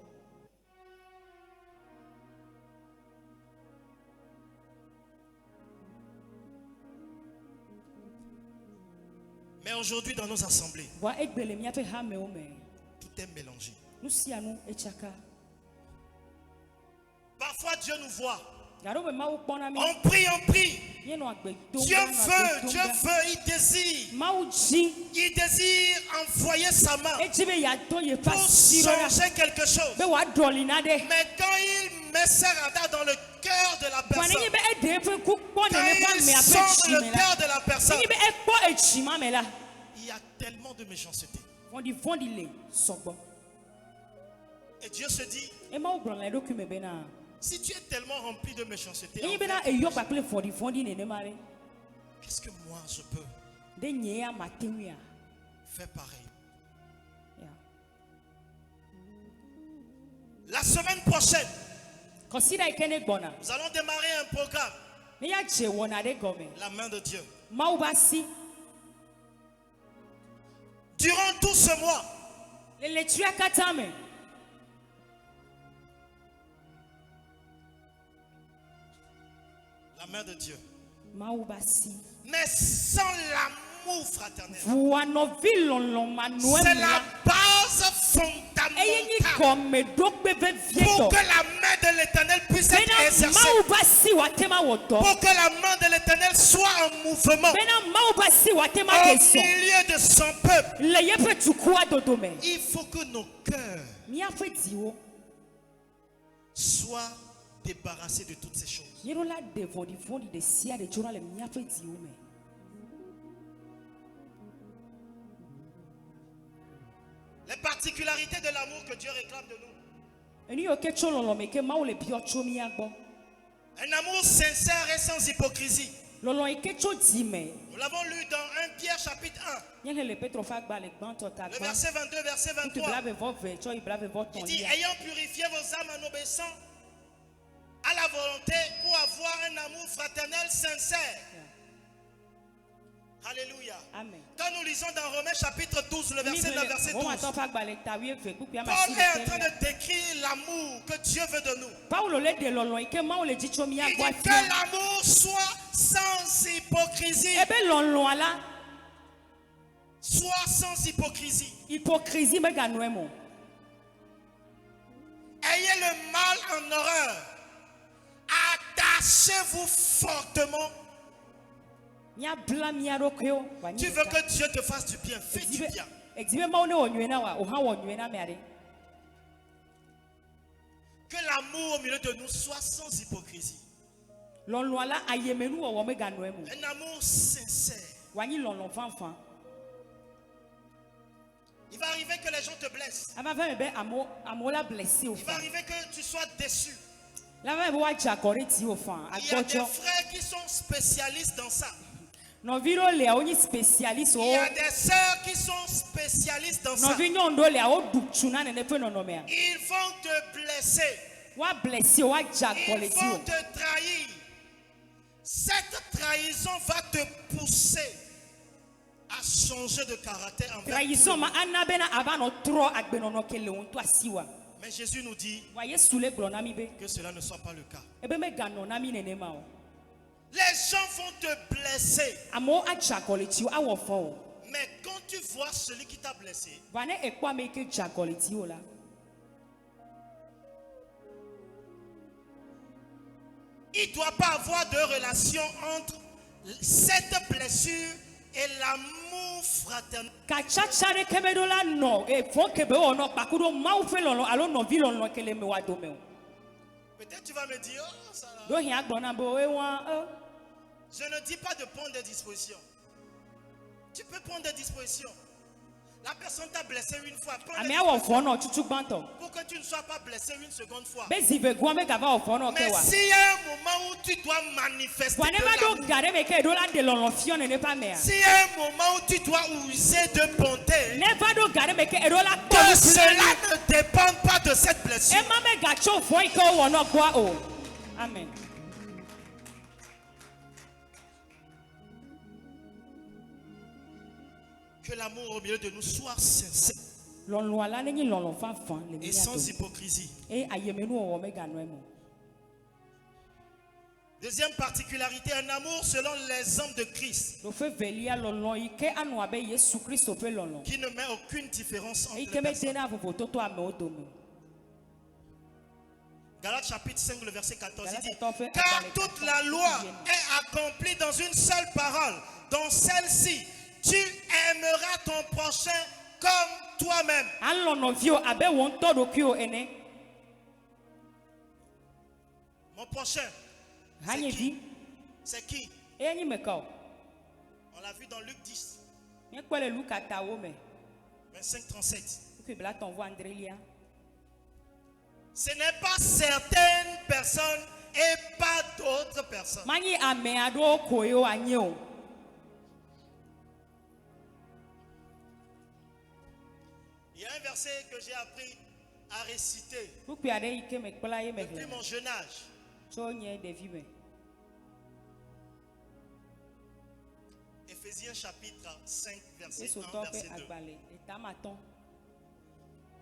Mais aujourd'hui, dans nos assemblées, Wa egbele mi ape ha me o me. tout est mélangé. Nous si anu echaka. Parfois, Dieu nous voit. Garo me ma ou pona mi. On prie. Ye no agbe. Dieu veut, il désire. Ma ou ji. Il désire envoyer sa main Ejibe ya do ye pour pasiro. changer quelque chose. Be wa dolina de. Mais quand il met sa radar dans le cœur de la Wani personne, be ede fe ku po ne quand ne pa il me sort ape le chimela. cœur de la personne, Ni be ekpo echima me la. il y a tellement de méchanceté. Fondi le sogbo. Et Dieu se dit, E ma ou blon la do ku me be na. si tu es tellement rempli de méchanceté, Ni be na envers e yo les pa gens, ple fondi ne ne mare. qu'est-ce que moi je peux De nye ya matemu ya. faire pareil? Ya. La semaine prochaine, Consider ikene gbona. nous allons démarrer un programme, Ni ya je wona de gome. la main de Dieu. Ma ou ba si. Durant tout ce mois, Le tu akatame. la main de Dieu. Ma ou ba si. Mais sans l'amour fraternel, Wa no vilon manuel. c'est la base Eye ni fondamentale comme do be be vieto. pour que la main de l'Éternel puisse être Bena exercée, ma ou ba si wa tema woto. pour que la main de l'Éternel soit en mouvement Bena ma ou ba si wa tema au keso. milieu de son peuple. Le ye pe tukua dodome. Il faut que nos cœurs Mi a fe diwo. soient débarrassés de toutes ces choses. Yero la de fondi de sia de chora le mi a fe diwo me. Les particularités de l'amour que Dieu réclame de nous. Eni yo ke chololo me ke ma ou le biocho mi agbo. Un amour sincère et sans hypocrisie. Lolo e ke cho di me. Nous l'avons lu dans 1 Pierre chapitre 1, Nyele le Petro fa gba le gban to ta le gban. verset 22, verset Tu 23. blave vo ve cho i blave vo ton Il dit, lia. ayant purifié vos âmes en obéissant à la volonté pour avoir un amour fraternel sincère. Alléluia. Amen. Quand nous lisons dans Romains chapitre 12, le verset 9, verset 12, Paul est en train de décrire l'amour que Dieu veut de nous. de lolo ike ma ole di chomi Il agwa dit que l'amour soit sans hypocrisie. ebe lolo ala Soit sans hypocrisie. hypocrisie me ganu emo. Ayez le mal en horreur. Attachez-vous fortement. Nya bla mi arokyo. Tu veux que Dieu te fasse du bien. Fais du bien. Exibe ma one onwe na wa o ha onwe na me are. Que l'amour au milieu de nous soit sans hypocrisie. Lolo ala ayemenu wo me ganu emo. Un amour sincère. Wani lolo fanfan. Il va arriver que les gens te blessent. Ava va be amola blessé au Il va fan. arriver que tu sois déçu. La va wa jakore ti au fan. Il y a des Agbojo. frères qui sont spécialistes dans ça. No viro le oni spécialiste Il o. y a des sœurs qui sont spécialistes dans No ça. vinyo ndo le o dukchuna ne pe no no me. Ils vont te blesser. Wa blessé wa jakole Ils ti vont o. te trahir. Cette trahison va te pousser à changer de caractère envers tout le Trahison ma monde. anabena abano tro agbenono kele on to asiwa. Mais Jésus nous dit Wa yesu le glona mi be. que cela ne soit pas le cas. Ebe me gano na mi nene ma o. Les gens vont te blesser. Amo a jakole ti o awo fo o. Mais quand tu vois celui qui t'a blessé, Va ne ekwa me ke jakole ti o la. il ne doit pas avoir de relation entre cette blessure et l'amour fraternel. Ka chachare kebe do la no e fo kebe o no pakudo ma o fe lolo alo no vi lolo kele me wa do me o. Peut-être tu vas me dire, oh, ça là. Do hin agbona bo e wan Je ne dis pas de prendre des dispositions. Tu peux prendre des dispositions. La personne t'a blessé une fois. Prends des Ami awo dispositions fo no chuchu gbanto. pour que tu ne sois pas blessé une seconde fois. Be zive gwa me gava o fo no Mais kewa. s'il y a un moment où tu dois manifester Wa ne de ma do l'amour, gare me ke do la de lolo fion ne pa me a. s'il y a un moment où tu dois user de bonté, Ne va do gare me ke do la que ko cela ne dépend pas de cette blessure. e ma me gacho fo ike o no gwa o. Amen. Que l'amour au milieu de nous soit sincère. et sans hypocrisie. Deuxième particularité, un amour selon l'exemple de Christ, qui ne met aucune différence entre les personnes. Galates chapitre 5, le verset 14, il dit: car toute la loi est accomplie dans une seule parole. Dans celle-ci, tu aimeras ton prochain comme toi-même. Mon prochain, c'est qui? On l'a vu dans Luc 10, 25-37. Ce n'est pas certaines personnes et pas d'autres personnes. Il y a un verset que j'ai appris à réciter depuis mon jeune âge. Éphésiens chapitre 5, verset 1, verset 2.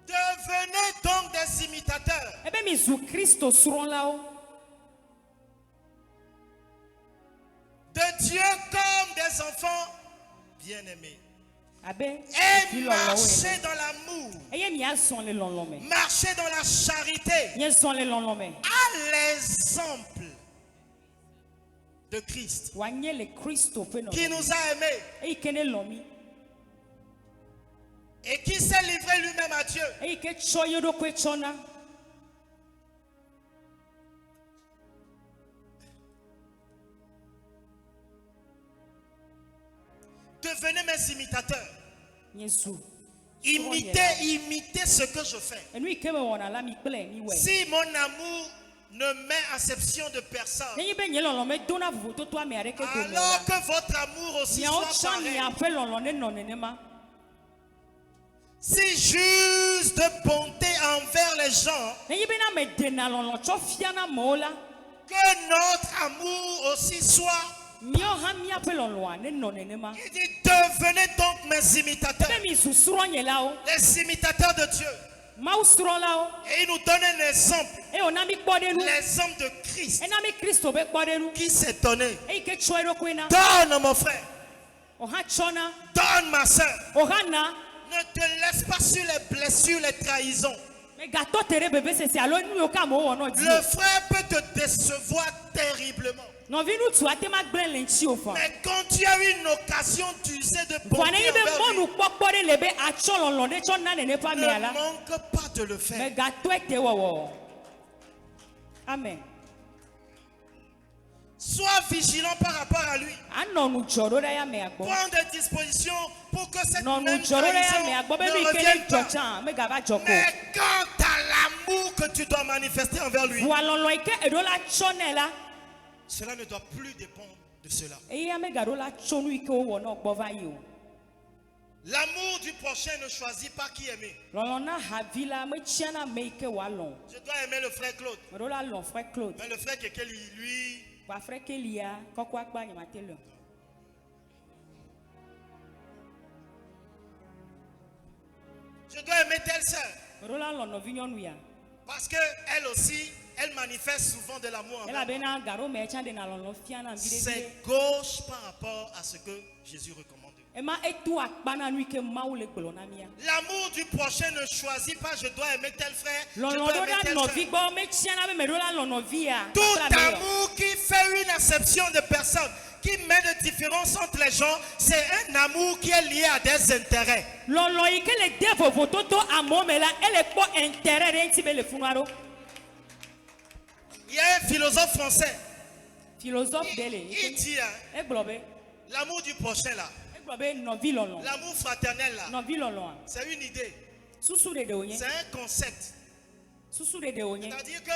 Devenez donc des imitateurs de Dieu comme des enfants bien-aimés. Et marchez dans l'amour, marchez dans la charité, à l'exemple de Christ, qui nous a aimés et qui s'est livré lui-même à Dieu. Devenez mes imitateurs. Imitez ce que je fais. Si mon amour ne met exception de personne, alors que votre amour aussi soit pareil. Si j'use de bonté envers les gens, que notre amour aussi soit. Il dit: devenez donc mes imitateurs, les imitateurs de Dieu. Et il nous donne un exemple, l'exemple de Christ, qui s'est donné. Donne mon frère, donne ma soeur. Ne te laisse pas sur les blessures, les trahisons. Le frère peut te décevoir terriblement. Mais quand tu as eu une occasion d'user de bonté envers lui, ne manque pas de le faire. Amen. Sois vigilant par rapport à lui. Prends des dispositions pour que cette même trahison ne revienne pas. Mais quant à l'amour que tu dois manifester envers lui, cela ne doit plus dépendre de cela. L'amour du prochain ne choisit pas qui aimer. Je dois aimer le frère Claude. Mais le frère Kekeli, lui, je dois aimer telle sœur. Parce qu'elle aussi, elle manifeste souvent de l'amour envers moi. C'est gauche par rapport à ce que Jésus recommande. L'amour du prochain ne choisit pas: je dois aimer tel frère, je dois aimer telle sœur. Tout amour qui fait une exception de personne, qui met de différence entre les gens, c'est un amour qui est lié à des intérêts. Il y a un philosophe français. Il dit l'amour du prochain là, l'amour fraternel là, c'est une idée, c'est un concept. C'est-à-dire que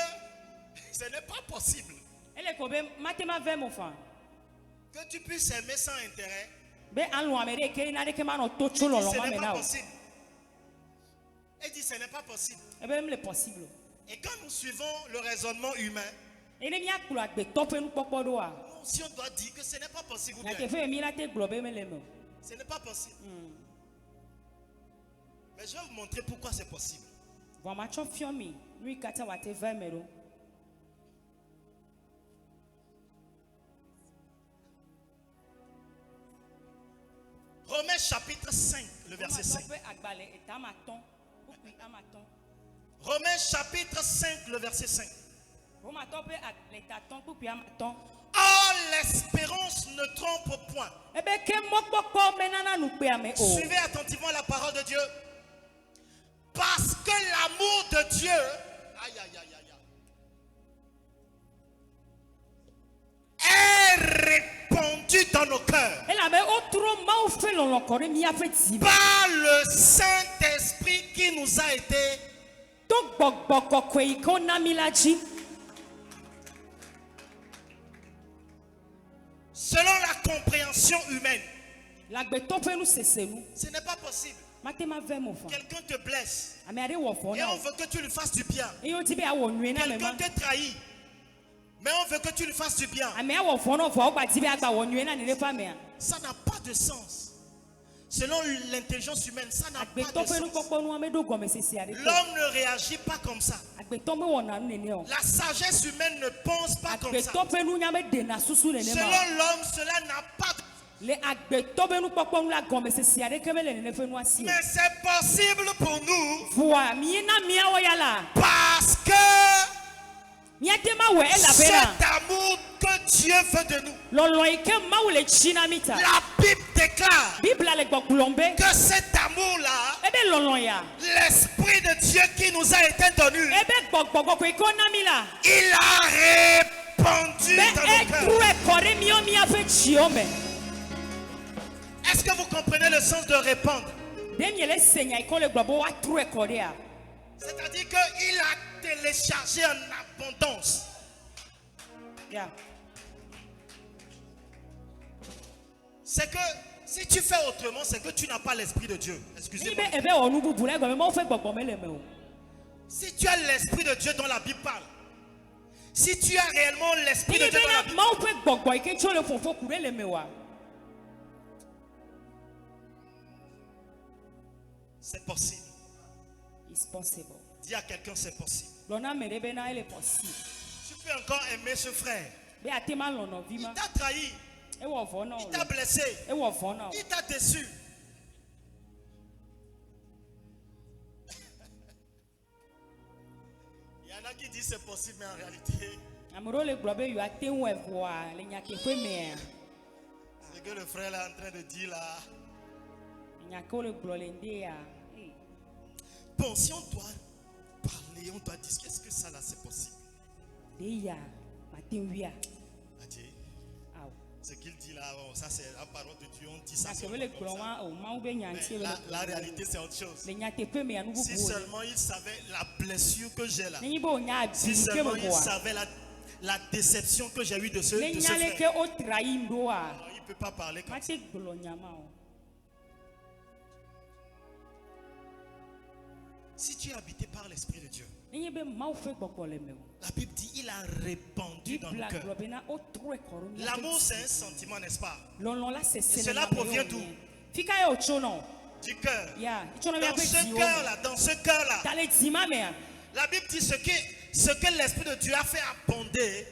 ce n'est pas possible que tu puisses aimer sans intérêt. Il dit ce n'est pas possible. Et quand nous suivons le raisonnement humain, si on doit dire que ce n'est pas possible, ce n'est pas possible. Mais je vais vous montrer pourquoi c'est possible. Romains chapitre 5, le verset 5. Romains chapitre 5, le verset 5. Or, l'espérance ne trompe point. Suivez attentivement la parole de Dieu. Parce que l'amour de Dieu est répandu dans nos cœurs par le Saint-Esprit qui nous a été. Selon la compréhension humaine, ce n'est pas possible. Quelqu'un te blesse et on veut que tu lui fasses du bien. Quelqu'un te trahit, mais on veut que tu lui fasses du bien. Ça n'a pas de sens. Selon l'intelligence humaine, ça n'a pas de sens. L'homme ne réagit pas comme ça. La sagesse humaine ne pense pas comme ça. Selon l'homme, cela n'a pas de sens. Mais c'est possible pour nous parce que cet amour que Dieu veut de nous, la Bible déclare que cet amour-là, l'Esprit de Dieu qui nous a été donné, il a répandu dans nos cœurs. Est-ce que vous comprenez le sens de répandre? C'est-à-dire qu'il a téléchargé en abondance. C'est que si tu fais autrement, c'est que tu n'as pas l'Esprit de Dieu. Excusez-moi. Si tu as l'Esprit de Dieu dont la Bible parle, si tu as réellement l'Esprit de Dieu dont la Bible parle, c'est possible. It's possible. Dis à quelqu'un c'est possible. Tu peux encore aimer ce frère. Il t'a trahi. Il t'a blessé. Il t'a déçu. Il y en a qui disent c'est possible, mais en réalité, c'est que le frère est en train de dire là. Bon, si on doit parler, on doit dire qu'est-ce que ça là c'est possible. Ce qu'il dit là, oh, ça c'est la parole de Dieu, on dit ça. Mais la réalité c'est autre chose. Si seulement il savait la blessure que j'ai là, si seulement il savait la déception que j'ai eue de ce frère, il ne peut pas parler comme ça. Si tu es habité par l'Esprit de Dieu, la Bible dit il a répandu dans le cœur. L'amour c'est un sentiment, n'est-ce pas? Et cela provient d'où? Du cœur. Dans ce cœur-là, la Bible dit ce que l'Esprit de Dieu a fait abonder,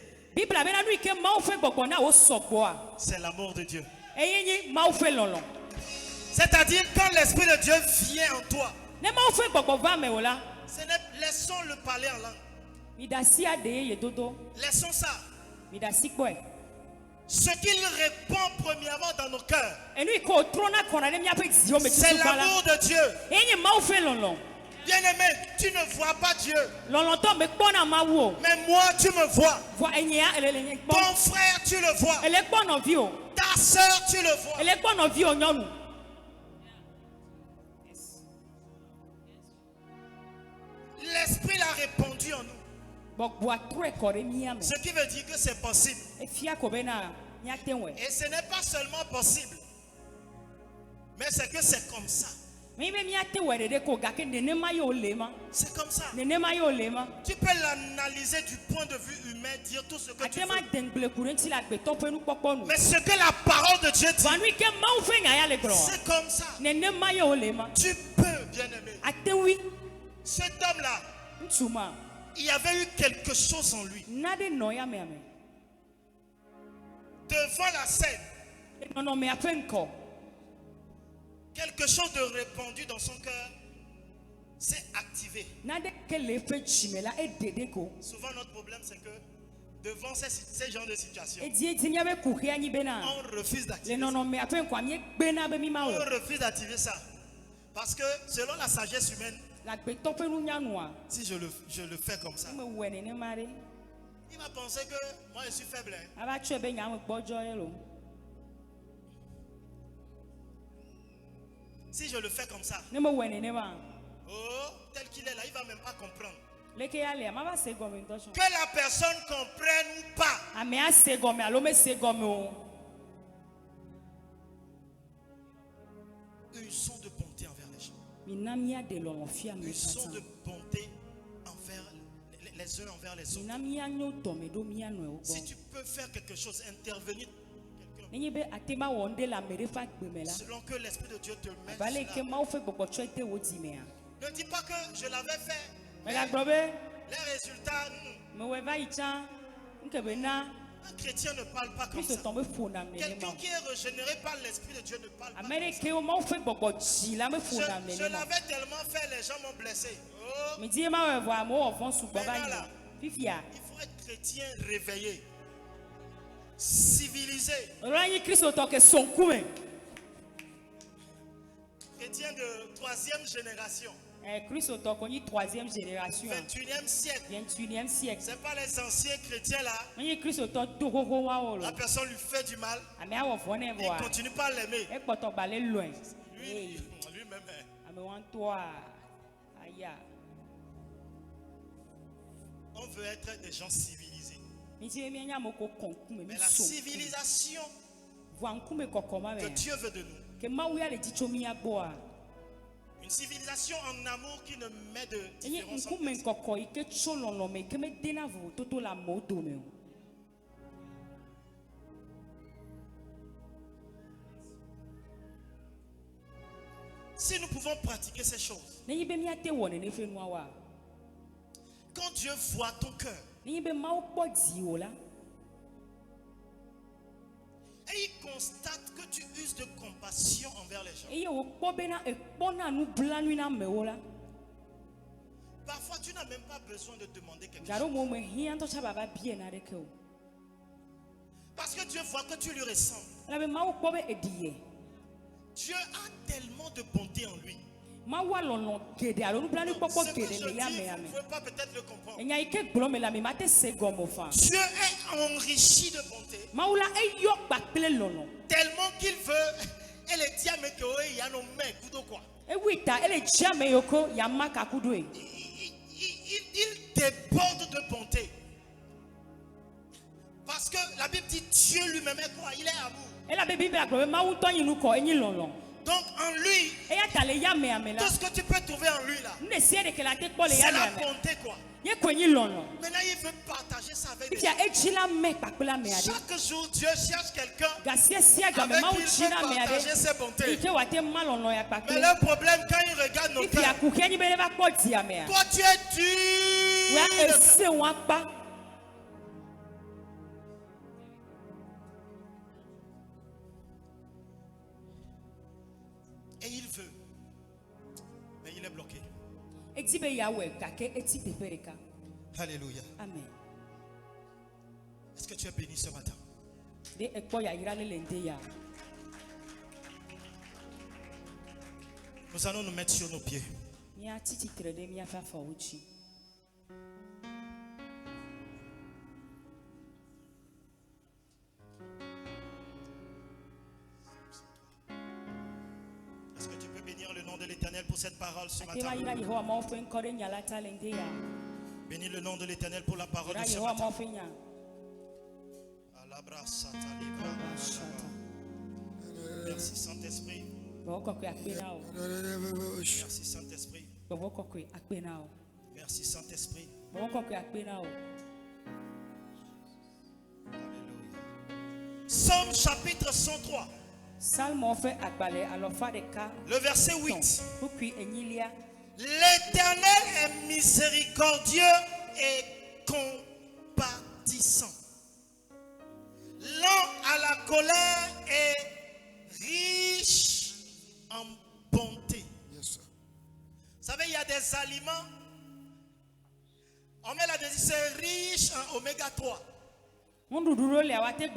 c'est l'amour de Dieu. C'est-à-dire quand l'Esprit de Dieu vient en toi, laissons-le parler en langue. Laissons ça. Ce qu'il répand premièrement dans nos cœurs, c'est l'amour de Dieu. Bien-aimé, tu ne vois pas Dieu. Mais moi, tu me vois. Ton frère, tu le vois. Ta soeur, tu le vois. L'Esprit l'a répandu en nous. Ce qui veut dire que c'est possible. Et ce n'est pas seulement possible, mais c'est que c'est comme ça. C'est comme ça. Tu peux l'analyser du point de vue humain, dire tout ce que tu veux. Mais ce que la parole de Dieu dit, c'est comme ça. Tu peux, bien-aimé. ate oui Cet homme-là, ntuma il y avait eu quelque chose en lui. nade no ya me ame Devant la scène, no no me apenko quelque chose de répandu dans son cœur s'est activé. nade kele fe chimela e dedeko Souvent, notre problème, c'est que devant ces genres de situations, e die tinya be kuhia nyi bena on refuse le d'activer no ça. no me apenko ami gbena be mi ma On o refuse d'activer ça. Parce que selon la sagesse humaine, la gbeto pe nu nyanua si je le fais comme ça, me wene ne mare il va penser que moi je suis faible. Hein. aba tue be nya me gbojo lo Si je le fais comme ça, ne me wene ne ma oh, tel qu'il est là, il ne va même pas comprendre. leke ya le ma ba se gomme ntosho Que la personne comprenne ou pas, ame a se gomme alo me se gomme o une son de bonté envers les gens. minamia de lo fia me Une son tata de bonté envers les uns envers les autres. minamia nyo to me do mia no e Si go tu peux faire quelque chose, intervenir quelqu'un, nenye be atema wonde la mere fa gbeme la selon que l'Esprit de Dieu te met bale ke cela. ma o fe gbogbo tso ete wo di me a Ne dis pas que je l'avais fait. me ga gbo be Les résultats, me we va icha nke be na un chrétien ne parle pas comme Kristo ça. to be fona me ne Quelqu'un ma qui est régénéré par l'Esprit de Dieu ne parle pas comme amere ça. ke o ma o fe gbogbo ji la me fona me Je ne ma l'avais tellement fait, les gens m'ont blessé. Oh, me di ma we vo mo o fon su gbo ba Maintenant, ni là. fifia il faut être chrétien réveillé, civilisé, ranyi Kristo to ke sonkume chrétien de 3e génération, Kristo to ko ni 3e génération 21e siècle. 21e siècle C'est pas les anciens chrétiens là. ranyi Kristo to do ho ho wa o lo La personne lui fait du mal, ame a wo fo ne vo il a continue pas à l'aimer. e kpoto ba le loin Lui-même. ame wan to a aya On veut être des gens civilisés. mi ti mi nya mo ko konkume mi Mais la so civilisation vo ankume kokoma que me Dieu veut de nous, ke ma wi ale ti chomi agbo a une civilisation en amour qui ne met de enye différence entre nkume les- kokko ike cholo lo me ke me dena vo toto la modo me o Si nous pouvons pratiquer ces choses, nenyi be mi ate wo ne ne fe nu awa quand Dieu voit ton cœur nenyi be ma o kpo di o la et il constate que tu uses de compassion envers les gens, eye wo kpo be na e kpo na nu blanu na me o la parfois tu n'as même pas besoin de demander quelque garo chose. mo me hian to cha baba bie na de ke o Parce que Dieu voit que tu lui ressembles. la be ma o kpo be ediye Dieu a tellement de bonté en lui. ma wa lɔlɔ gede alo nublanu kpɔkpɔ Ce que gede je me ya dis, me ya vous ne me pouvez pas peut-être le comprendre. enya ike gblɔ me la me ma te se gɔme o fa Dieu est enrichi de bonté mawu la eyɔ kpakple lɔlɔ tellement qu'il veut. Et les diamètres il y a nos mains, couteau quoi. ewi ta ele dzia me yoko yama kakudo ye Il déborde de bonté. Parce que la Bible dit Dieu lui-même est quoi? Il est amour. ela be bible agblɔ be mawu tɔ yin nu kɔ enyi lɔlɔ Donc en lui, eya ta le ya me ya me la tout ce que tu peux trouver en lui là, nu de sie de ke la te kpɔ le c'est ya me la ya me bonté quoi. ye ko enyi lɔlɔ Maintenant il veut partager ça avec les fifia gens. edzi la me kpakple la me ya de Chaque jour Dieu cherche quelqu'un gasie sia game avec mawu qui il dzi veut la me ya partager de ses bontés. ike wa te ma lɔlɔ ya Mais kpakple le problème quand il regarde nos fifia cœurs, kukia nyi be ne va kpɔ dia me ya toi tu es dur. ya ese wa kpa. Et il veut. Mais il est bloqué. Eti be yawe gake eti teƒe ɖeka. Alléluia. Amen. Est-ce que tu es béni ce matin? De ekpɔ yayra le ŋde ya. Nous allons nous mettre sur nos pieds. Míatsi tsitre ɖe míaƒe afɔwo dzi. Est-ce que tu peux bénir le nom de l'Éternel pour cette parole ce Ate matin? va yra Yehowa Mawu ƒe ŋkɔ ɖe nya la ta le ŋde ya. Bénis le nom de l'Éternel pour la parole Yra de ce Yehowa matin. Mawu ƒe nya. Alabra sata libra. Merci Saint-Esprit. Gbɔgbɔ kɔkɔe akpe na wo. Merci Saint-Esprit. Gbɔgbɔ kɔkɔe akpe na wo. Merci Saint-Esprit. Gbɔgbɔ kɔkɔe akpe na wo. Alléluia. Psaume chapitre 103. Le verset 8. L'Éternel est miséricordieux et compatissant, lent à la colère et riche en bonté. Vous savez, il y a des aliments, on met la décision, c'est riche en oméga 3. C'est-à-dire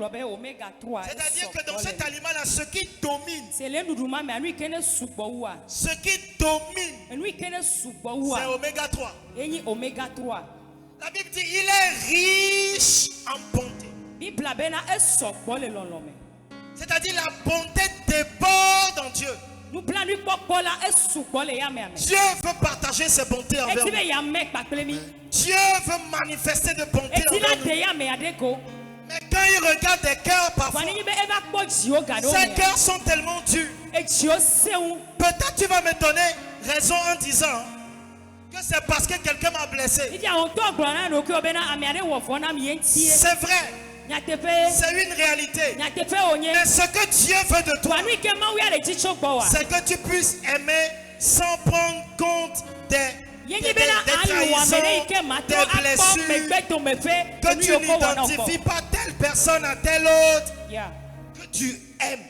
que dans cet aliment-là, ce qui domine, c'est oméga 3. La Bible dit il est riche en bonté. C'est-à-dire la bonté déborde en Dieu. Dieu veut partager ses bontés envers nous. Dieu veut manifester de bonté envers nous. Mais quand il regarde des cœurs parfois, ces cœurs sont tellement durs. Peut-être tu vas me donner raison en disant que c'est parce que quelqu'un m'a blessé. C'est vrai. C'est une réalité. Mais ce que Dieu veut de toi, c'est que tu puisses aimer sans prendre compte des trahisons, des blessures, que tu n'identifies pas telle personne à telle autre, que tu aimes.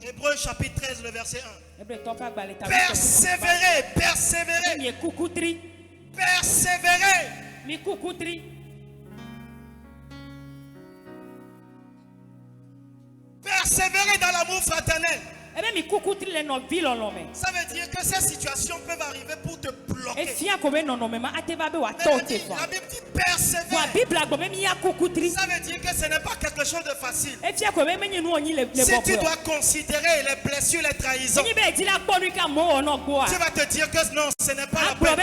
Hébreux chapitre 13, le verset 1. Persévérer, persévérer, persévérer. Persévérer dans l'amour fraternel. Ça veut dire que ces situations peuvent arriver pour te bloquer. La Bible dit persévérer. Ça veut dire que ce n'est pas quelque chose de facile. Si tu dois considérer les blessures, les trahisons, tu vas te dire que non, ce n'est pas la peine.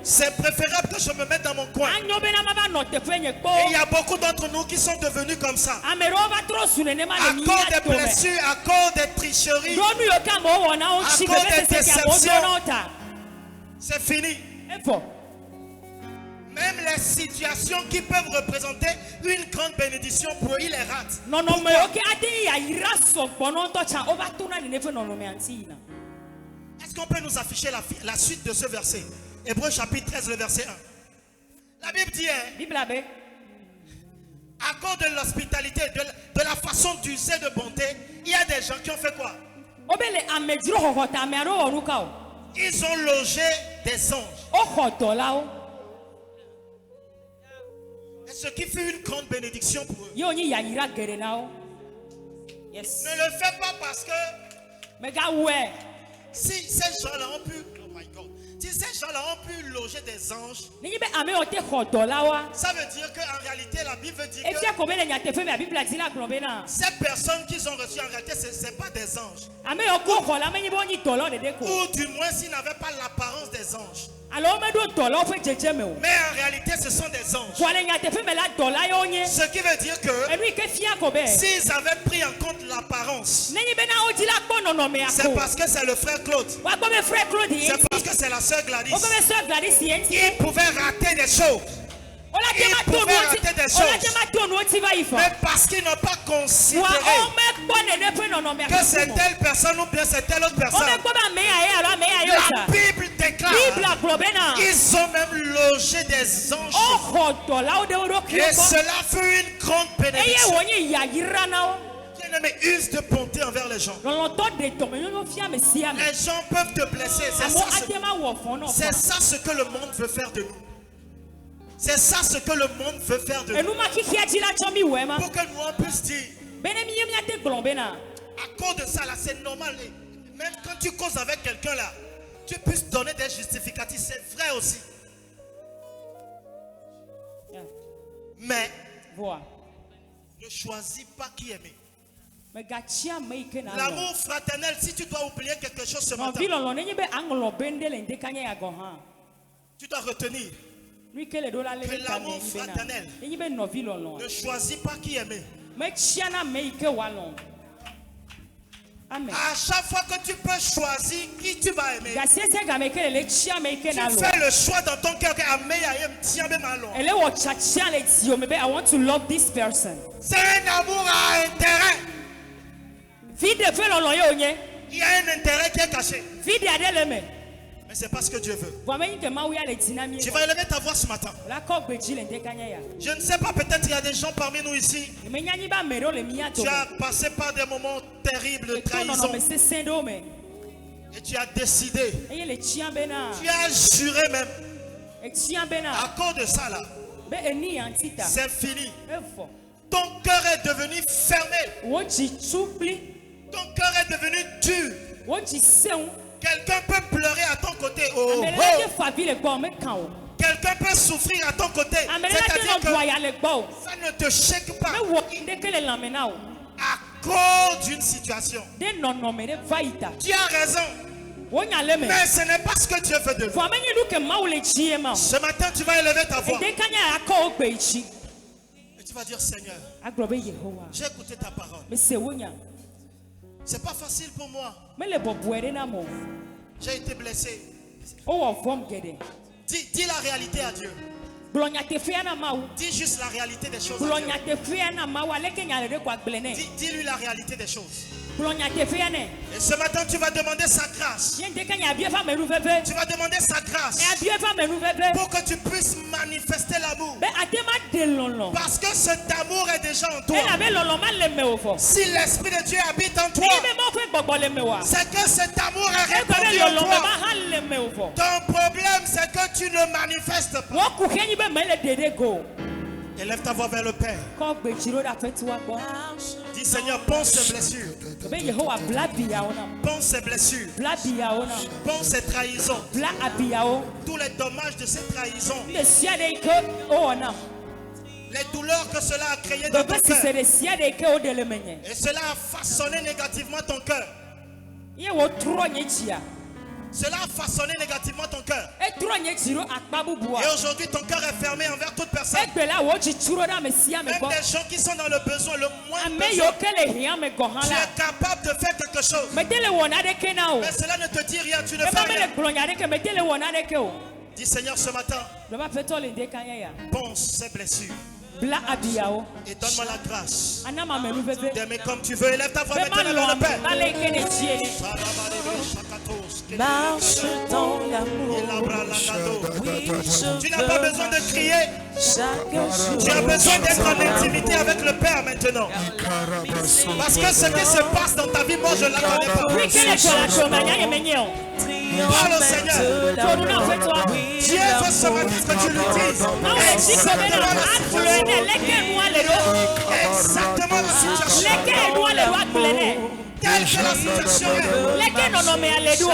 C'est préférable que je me mette dans mon coin. Et il y a beaucoup d'entre nous qui sont devenus comme ça. À cause des blessures, à cause des tricheries, à cause des déceptions. C'est fini. Même les situations qui peuvent représenter une grande bénédiction pour eux, ils les ratent. Est-ce qu'on peut nous afficher la suite de ce verset? Hébreux chapitre 13, le verset 1. La Bible dit, à cause de l'hospitalité, de la façon d'user de bonté, il y a des gens qui ont fait quoi? Ils ont logé des anges. Et ce qui fut une grande bénédiction pour eux. Ne le fais pas parce que si ces gens-là ont pu, oh my God, si ces gens-là ont pu loger des anges, ça veut dire qu'en réalité la Bible veut dire que ces personnes qu'ils ont reçues en réalité ce n'est pas des anges. Ou du moins s'ils n'avaient pas l'apparence des anges. Mais en réalité ce sont des anges. Ce qui veut dire que s'ils avaient pris en compte l'apparence, c'est parce que c'est le frère Claude, c'est parce que c'est la sœur Gladys, ils pouvaient rater des choses. Ils pouvaient rater des choses. Mais parce qu'ils n'ont pas considéré que c'est telle personne ou bien c'est telle autre personne. La Bible déclare ils ont même logé des anges. Et cela fut une grande bénédiction. Bien-aimé, use de bonté envers les gens. Les gens peuvent te blesser. C'est ça ce que le monde veut faire de nous. C'est ça ce que le monde veut faire de nous. Pour que nous on puisse dire, à cause de ça là, c'est normal. Même quand tu causes avec quelqu'un là, tu puisses donner des justificatifs. C'est vrai aussi. Mais ne choisis pas qui aimer. L'amour fraternel, si tu dois oublier quelque chose ce matin, tu dois retenir que l'amour fraternel ne choisit pas qui aimer. Amen. À chaque fois que tu peux choisir qui tu vas aimer, Gasiese game ke le chia me ke na tu lo. fais le choix dans ton cœur que Ameya aime tient même à l'eau. Ele wo chacha le tio maybe I want to love this person. C'est un amour à intérêt. Vide fe lolo ye onye. Il y a un intérêt qui est caché. Vide ade le me. Mais c'est pas ce que Dieu veut. Wa me nke ma wi ale dinamie. Tu vas élever ta voix ce matin. La ko gbeji le ndekanya ya. Je ne sais pas, peut-être il y a des gens parmi nous ici. Me nyanyi ba mero le mi ato. Tu as passé par des moments terribles de Non non trahison. me se sendo me. Et tu as décidé. Eye le chia bena. Tu as juré même. E chia bena. À cause de ça là, Be eni antita. c'est fini. Efo. Ton cœur est devenu fermé. Wo ji tsupli. Ton cœur est devenu dur. Wo ji seun. Quelqu'un peut pleurer à ton côté. Oh, Me oh. le fa vi le gbo me kan o. Quelqu'un peut souffrir à ton côté. Amelela C'est-à-dire te no boya que le gbo. ça ne te shake pas Me wo ndeke le lamena o. à cause d'une situation. De nono me de vaita. Tu as raison, Wo nya le me. mais ce n'est pas ce que Dieu veut de nous. Fo amenyi du ke ma wo le chie ma. Ce matin, tu vas élever ta voix Ndekanya akọ ogbechi. et tu vas dire, Seigneur, Agrobe Yehowa. j'ai écouté ta parole. Me se wonya. C'est pas facile pour moi. Me le bobuere na mo. J'ai été blessé. O wo vom gede. Dis la réalité à Dieu. Glonya te fia na ma wo. Dis juste la réalité des choses à Glonya Dieu. te fia na ma wo aleke nya le de kwa gblene. Dis-lui la réalité des choses. Glonya te fia ne. Et ce matin, tu vas demander sa grâce. Ye ndekanya bie fa me nu veve. Tu vas demander sa grâce E bie fa me nu veve. pour que tu puisses manifester l'amour. Be atema de lolo. Parce que cet amour est déjà en toi. E la be lolo ma le me wo fo. Si l'Esprit de Dieu habite en toi, Ni me mo fe gbogbo le me wa. c'est que cet amour est E ko répandu le en lolo me toi. ma ha le me wo fo. Ton problème, c'est que tu ne manifestes pas. Wo ku kenyi be me le dede go. Élève ta voix vers le Père. Ko gbechi ro da fe tuwa gbo. Dis Seigneur, pense ces blessures. Be Yehowa bla biya ona. Pense ces blessures. Bla biya ona. Pense ces trahisons. Bla abiya o. Tous les dommages de ces trahisons. Le sia de ke o ona. Les douleurs que cela a créé dans Be ton si se cœur. de sia de ke o de le menye. Et cela a façonné négativement ton cœur. Ye wo tro nye chia. Cela a façonné négativement ton cœur. E tro nye chiro akpa bubua. Et aujourd'hui, ton cœur est fermé envers toute personne. E gbe la wo chi tro da me sia me Même gbo. des gens qui sont dans le besoin, le moins Ame besoin. yo ke le hia me go han Tu la. es capable de faire quelque chose. Me de le wona de ke na o. Mais cela ne te dit rien, tu ne Me fais ba me rien. le glonya de ke me de le wona de ke o. Dis Seigneur, ce matin, Le ba feto le de kanya ya. pense ces blessures Bla abiya o. et donne-moi la grâce Ana ma me nu veve. d'aimer comme tu veux. Élève ta voix Be ma maintenant lo vers le am. Père. Ba le ke ne chie. Marche dans l'amour. Oui, Tu je n'as pas veux besoin de crier. chaque jour. Tu as besoin d'être en intimité avec le Père maintenant. Parce que ce qui se passe dans ta vie, moi je ne la connais pas. Oui, quel est ton chomanya ye menye o. Parle au Seigneur. Toru na fe to. Dieu veut ce matin que tu lui dises Na o chi ko be na akulene leke moi le do. exactement la situation. Leke moi le do akulene. Quelle que la situation est. Leke no no me ale do a.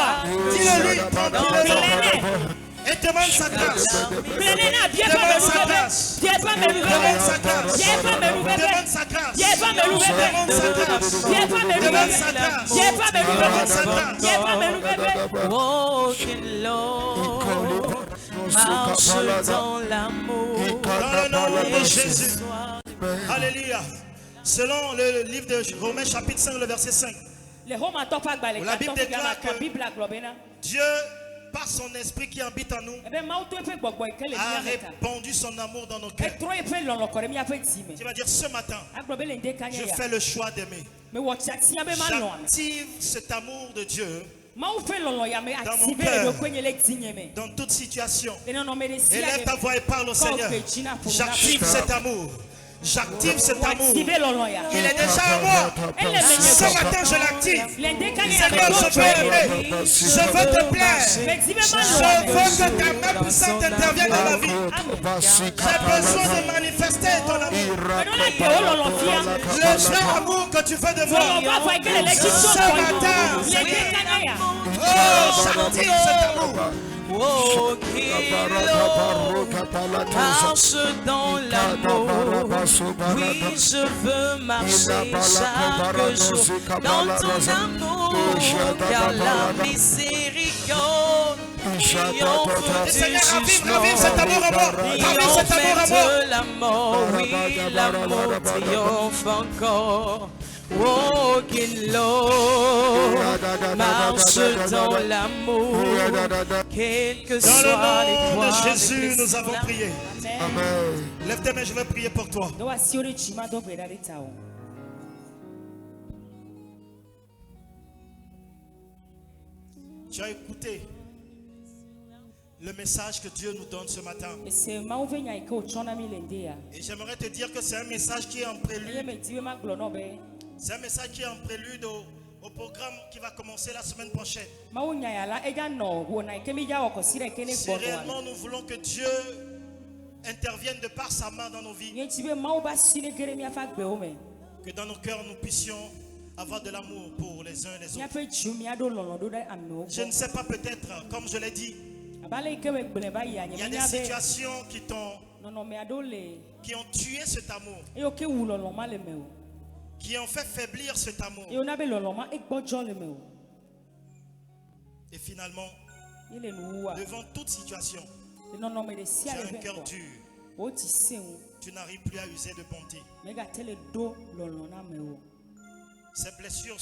Dis-le lui tranquillement Kulene. et demande sa grâce. Kulene na bie pa me nu veve. Bie pa me nu Demande veve. sa grâce. Bie pa me nu veve. Demande sa grâce. Bie pa me nu veve. Demande sa grâce. Bie pa me nu Demande veve. sa grâce. Bie pa me nu Demande sa veve. grâce. Bie pa me nu veve. Walking low, marche dans l'amour. Dans le nom de Jésus. Soir Alléluia. Selon le livre de Romains chapitre 5, le verset 5. Le homa to pa gba le La Bible ka to déclare ka que- Bible globena. Dieu, par son esprit qui habite en nous, Ebe ma to fe gbogbo ikele a mi ameta. répandu son amour dans nos E cœurs. tro e fe lolo kore mi afe ti me. Tu vas dire ce matin, Aglobe le nde kanya je ya. fais le choix d'aimer. Me wo chati ya be ma lo ame. J'active cet amour de Dieu Ma o fe lolo ya me Dans mon activer cœur. le kwenye le tinye me. dans toute situation. E no no me de sia. Élève ta voix et parle au Seigneur. J'active cet amour. J'active cet amour. Activer lolo ya. Il est déjà en moi. Elle le Ce menye. matin, je l'active. Le nde kanya ya Seigneur, me je to veux aimer. aimer. Je veux te plaire. Me dibe ma Je lo ame. veux que ta main puissante intervienne dans ma vie. J'ai besoin de manifester ton amour. Me no la te o lolo fia. Le vrai amour que tu veux de moi. Lolo ba fo ikele le chicho Ce ko. matin, Le nde kanya ya. oh, j'active cet amour. walking low, marche dans l'amour. Oui, je veux marcher chaque jour dans ton amour, car la miséricorde Et Seigneur, ravive cet amour en moi. Ravive cet amour en moi. de la mort, oui, l'amour triomphe encore. Walk in love, marche dans l'amour, quel que Dans soit les le nom poids, de les Jésus, nous blessures. avons prié. Amen. Lève tes mains, je vais prier pour toi. Do asi ore chima do gbe da de ta o. Tu as écouté le message que Dieu nous donne ce matin. Ese ma uve nya ike o chona mi lende ya. Et j'aimerais te dire que c'est un message qui est en Eye prélude. me diwe ma glo no be. C'est un message qui est en prélude au programme qui va commencer la semaine prochaine. Ma unya ya la eja no wo na ike mi ja o ko sire ke ne Si gbo no. réellement nous voulons que Dieu intervienne de par sa main dans nos vies, Ye tibe ma u ba sine gere mi afa gbe o me. que dans nos cœurs nous puissions avoir de l'amour pour les uns et les Mi autres. afa ju mi ado lolo do da ame o. Je ne sais pas, peut-être, comme je l'ai dit, Abale ike me gbe ba ya il y nye a mi des nya be. situations No no me ado le. qui ont tué cet amour, E o ke wu lolo ma le me o. qui ont fait faiblir cet amour. E o na be lolo ma e gbojo le me o. Et finalement, Ile nu wa. devant toute situation, No no me de tu sia as le un be cœur ko. dur. O ti se o. Tu n'arrives plus à user de bonté. Me ga tele do lolo na me o. Ces blessures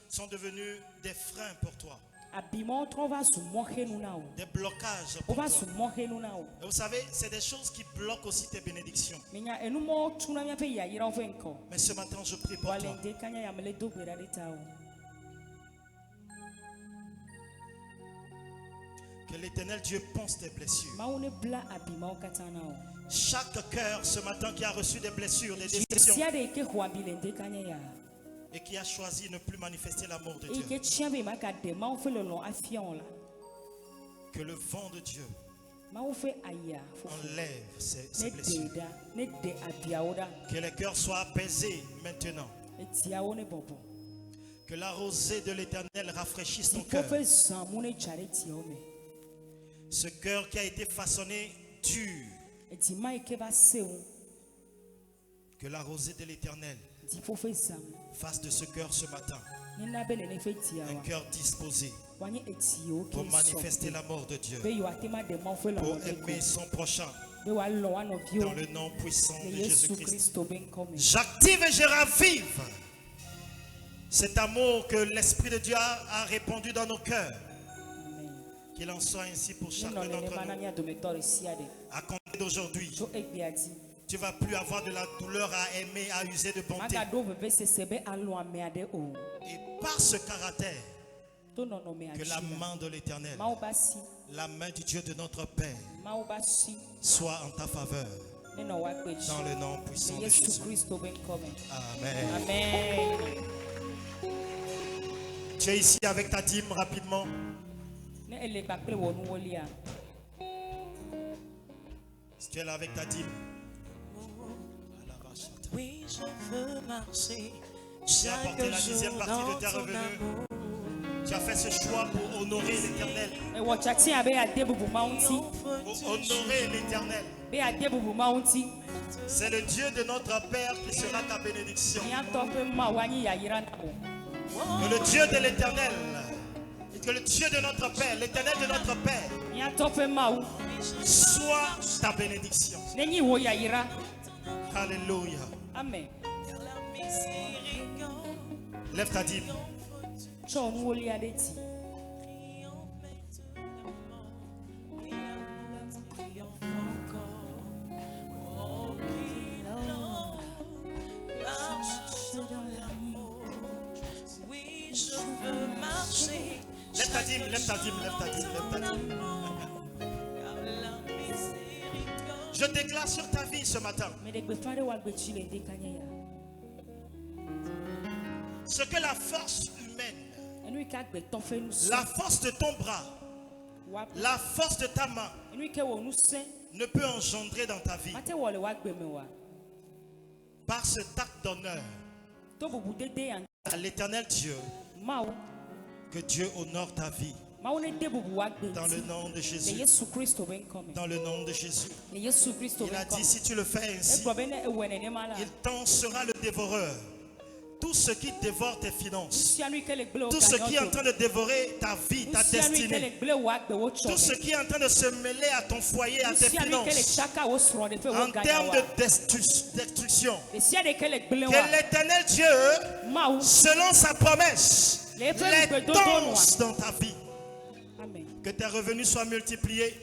sont devenues des freins pour toi, Abimo tro va su mo he nu na o. des blocages O pour va toi. su mo he nu na o. Et vous savez, c'est des choses qui bloquent aussi tes bénédictions. Me nya enu mo tuna mi afa ya yira o fe nko. Mais ce matin, je prie pour Wale toi. nde kanya ya mele do gbe da de ta o. Que l'Éternel Dieu pense tes blessures. Ma o ne bla abimo kata na o. Chaque cœur ce matin qui a reçu des blessures, des déceptions, Sia de ke ho abi le nde kanya ya. et qui a choisi de ne plus manifester l'amour de E Dieu. ke chia be ma ka de ma o fe lolo afia on la. Que le vent de Dieu Ma o fe aya fo. enlève ces Ne blessures. de da, ne de abia o da. Que les cœurs soient apaisés maintenant. E tia o ne bobo. Que la rosée de l'Éternel rafraîchisse ton Fo cœur. fe zamu ne chare tia o me. Ce cœur qui a été façonné dur. E ti ma ike ba se o. Que la rosée de l'Éternel Ti fo fe zamu. fasse de ce cœur ce matin Ni na be le ne fe tia un wa. cœur disposé Wanye eti o pour ke so. manifester l'amour de Dieu, Be yo atema de ma o fe pour lolo de ko. aimer son prochain Be wa lo wa no vi o. dans le nom puissant Ne de Yesu Jésus-Christ. Kristo ben come. J'active et je ravive cet amour que l'Esprit de Dieu a répandu dans nos cœurs. Amen. Qu'il en soit ainsi pour Ni chacun no ne d'entre mana nous. ni adometore sia de. À compter d'aujourd'hui, Jo egbe adi. tu ne vas plus avoir de la douleur à aimer, à user de bonté. Maga do bebe se sebe alo ame ade o. Et par ce caractère, To no no me que la adi. main de l'Éternel, Ma o ba si. la main du Dieu de notre Père, Ma o ba si. soit en ta faveur. Ne no wa kwechi. Dans le nom puissant Ne de Yesu Jésus. Kristo ben come. Amen. Amen. Tu es ici avec ta dîme rapidement. Ne ele kpakple wo nu wolia. Si tu es là avec ta dîme, Oui, je veux marcher tu as chaque apporté la dixième jour partie de dans tes ton revenus. amour. Tu as fait ce choix pour honorer l'Éternel. E wo chati abe ade bubu maunti. Pour honorer l'Éternel. Be ade bubu maunti. C'est le Dieu de notre Père qui sera ta bénédiction. Ni ato pe ma wani ya yira na o. Que le Dieu de l'Éternel, et que le Dieu de notre Père, l'Éternel de notre Père, Ni ato pe ma u. soit ta bénédiction. Ne ni wo ya yira. Alléluia. Amen. Lève ta dîme. Cho nu wolia de ti. Oui, je veux marcher. Lève ta dîme, lève ta dîme, lève ta dîme, lève ta dîme. Je déclare sur ta vie ce matin Me de gbe fare wa gbe chi le nde kanya ya. ce que la force humaine, Enu ka gbe ton fe nu se. la force de ton bras, Wa la force de ta main enu ke wo nu se. ne peut engendrer dans ta vie. Mate wo le wa gbe me wa. Par cet acte d'honneur To bubu dede an à l'Éternel Dieu, ma u. que Dieu honore ta vie. Ma u ne de bubu wa gbe. Dans le nom de Ne Jésus. Yesu Kristo ben come. Dans le nom de Jésus. Ne Yesu Kristo Il a ben dit, come. si tu le fais E ainsi, gbo be ne ewe ne ne mala. il t'en sera le dévoreur. Tout ce qui dévore tes finances, tout Tout ce qui est en train de dévorer ta vie, ta destinée, tout ce qui est en train de se mêler à ton foyer, à tes finances, en termes de destruction, que l'Éternel Dieu, selon sa promesse, les danse dans ta vie. Que tes revenus soient multipliés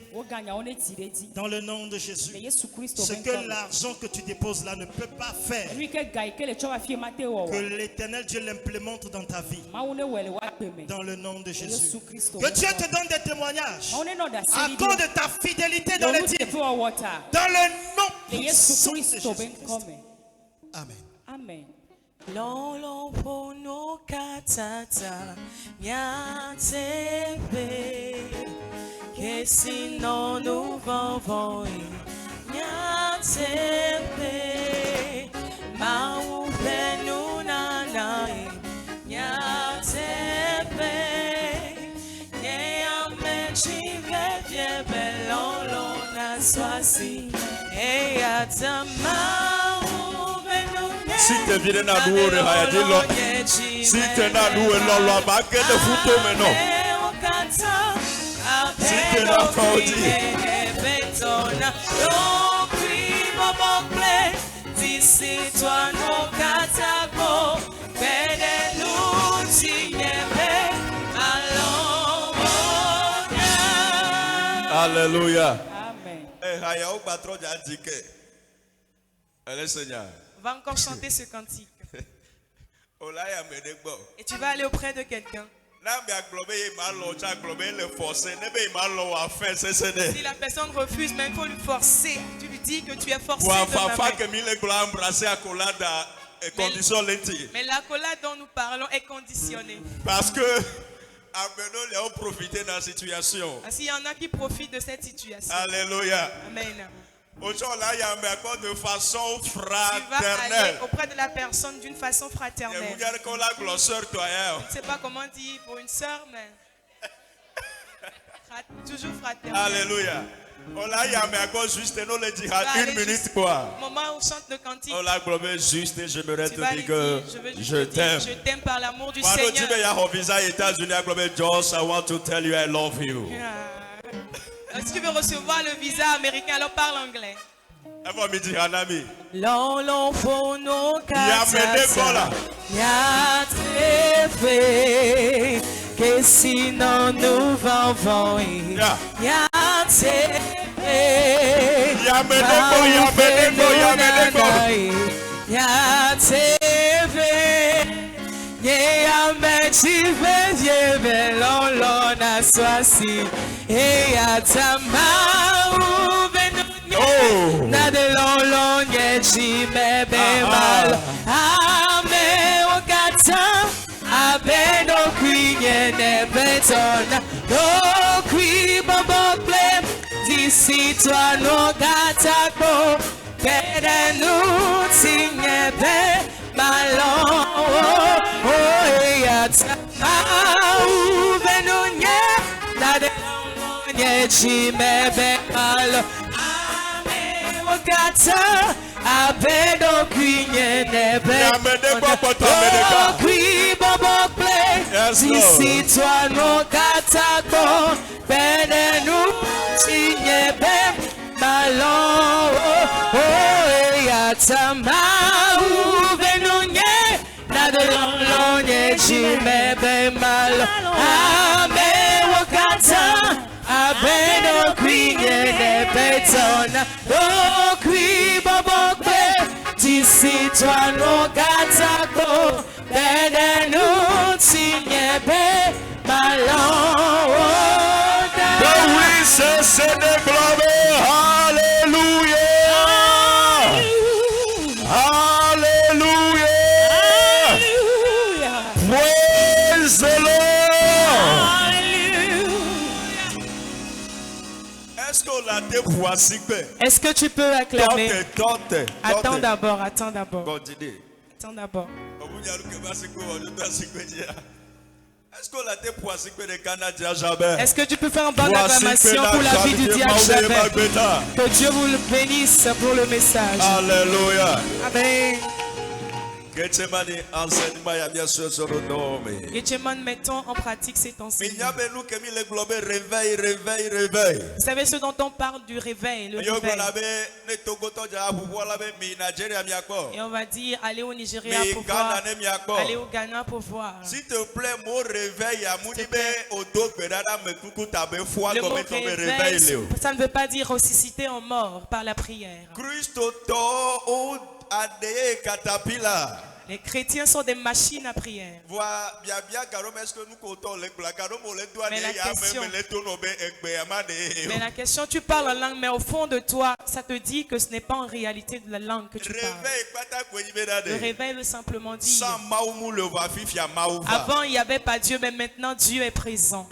dans le nom de Jésus. Ce que l'argent que tu déposes là ne peut pas faire, que l'Éternel Dieu l'implémente dans ta vie. Dans le nom de Jésus. Que Dieu te donne des témoignages à cause de ta fidélité dans les dîmes. Dans le nom puissant de Jésus. Amen. Amen. Lolo pono katata nyatepe que sinon nous vivons nyatepe maupe nous nanae nyatepe neamechive viebe lolo na swasi e atama. Si tu viens à nous, si tu es à nous, on va de photo maintenant. Si tu es à Alléluia. Amen. On va encore chanter ce cantique. Et tu vas aller auprès de quelqu'un. Si la personne refuse, mais il faut lui forcer. Tu lui dis que tu es forcé mais l'accolade dont nous parlons est conditionnée. Parce que les ont profité de la situation. Parce qu'il y en a qui profitent de cette situation. Alléluia. Amen. De façon Tu vas fraternelle. aller auprès de la personne d'une façon fraternelle. Je ne sais pas comment dire pour une sœur, mais toujours fraternelle. Alléluia. Juste une minute quoi. Au moment où on chante le cantique, juste j'aimerais tu te vas lui dire que je t'aime. Je t'aime par l'amour du Seigneur. I want to tell you I love you. Si tu veux recevoir le visa américain, alors parle anglais. Lolo fono katasa yatepe que sinon nous vivons yatepe lolo na swasi e atama na de lolo nyeji mebe mal ame wakata abeno kwenye ne betona no kwi bobo blem disi toi no gata ko pere nu tinyebe malon oh atama ubeno nye na de lolo nyeji mebe mal Gata abedo kwenye nebe kwi bobo play sisi twano gata ko bene nu tinyebe malon yatama ubenunye na de lonye jimebe malon ame wakata abedo kwenye nebe tona Kwi babokbe disi twano gatako bene tinyebe malon oui c'est de gloire. Alléluia. Alléluia. Praise the Lord. Est-ce que tu peux acclamer? Attends d'abord. Attends d'abord. Est-ce que tu peux faire un banc d'acclamation pour la vie du diable Javert? Que Dieu vous le bénisse pour le message. Alléluia. Amen. Gethsemane, enseignement, il y a bien sûr sur le nom. Gethsemane, mettons en pratique cet Mais enseignement. réveil, réveil, réveil. Vous savez ce dont on parle du réveil, le réveil. Et on va dire, allez au Nigeria pour voir, allez au Ghana pour voir. S'il te plaît, mon réveil, Le mot réveil, ça ne veut pas dire ressusciter en mort par la prière. Les chrétiens sont des machines à prière. Mais la question, tu parles en langue, mais au fond de toi, ça te dit que ce n'est pas en réalité de la langue que tu parles. Le réveil veut simplement dire, avant il n'y avait pas Dieu, mais maintenant Dieu est présent.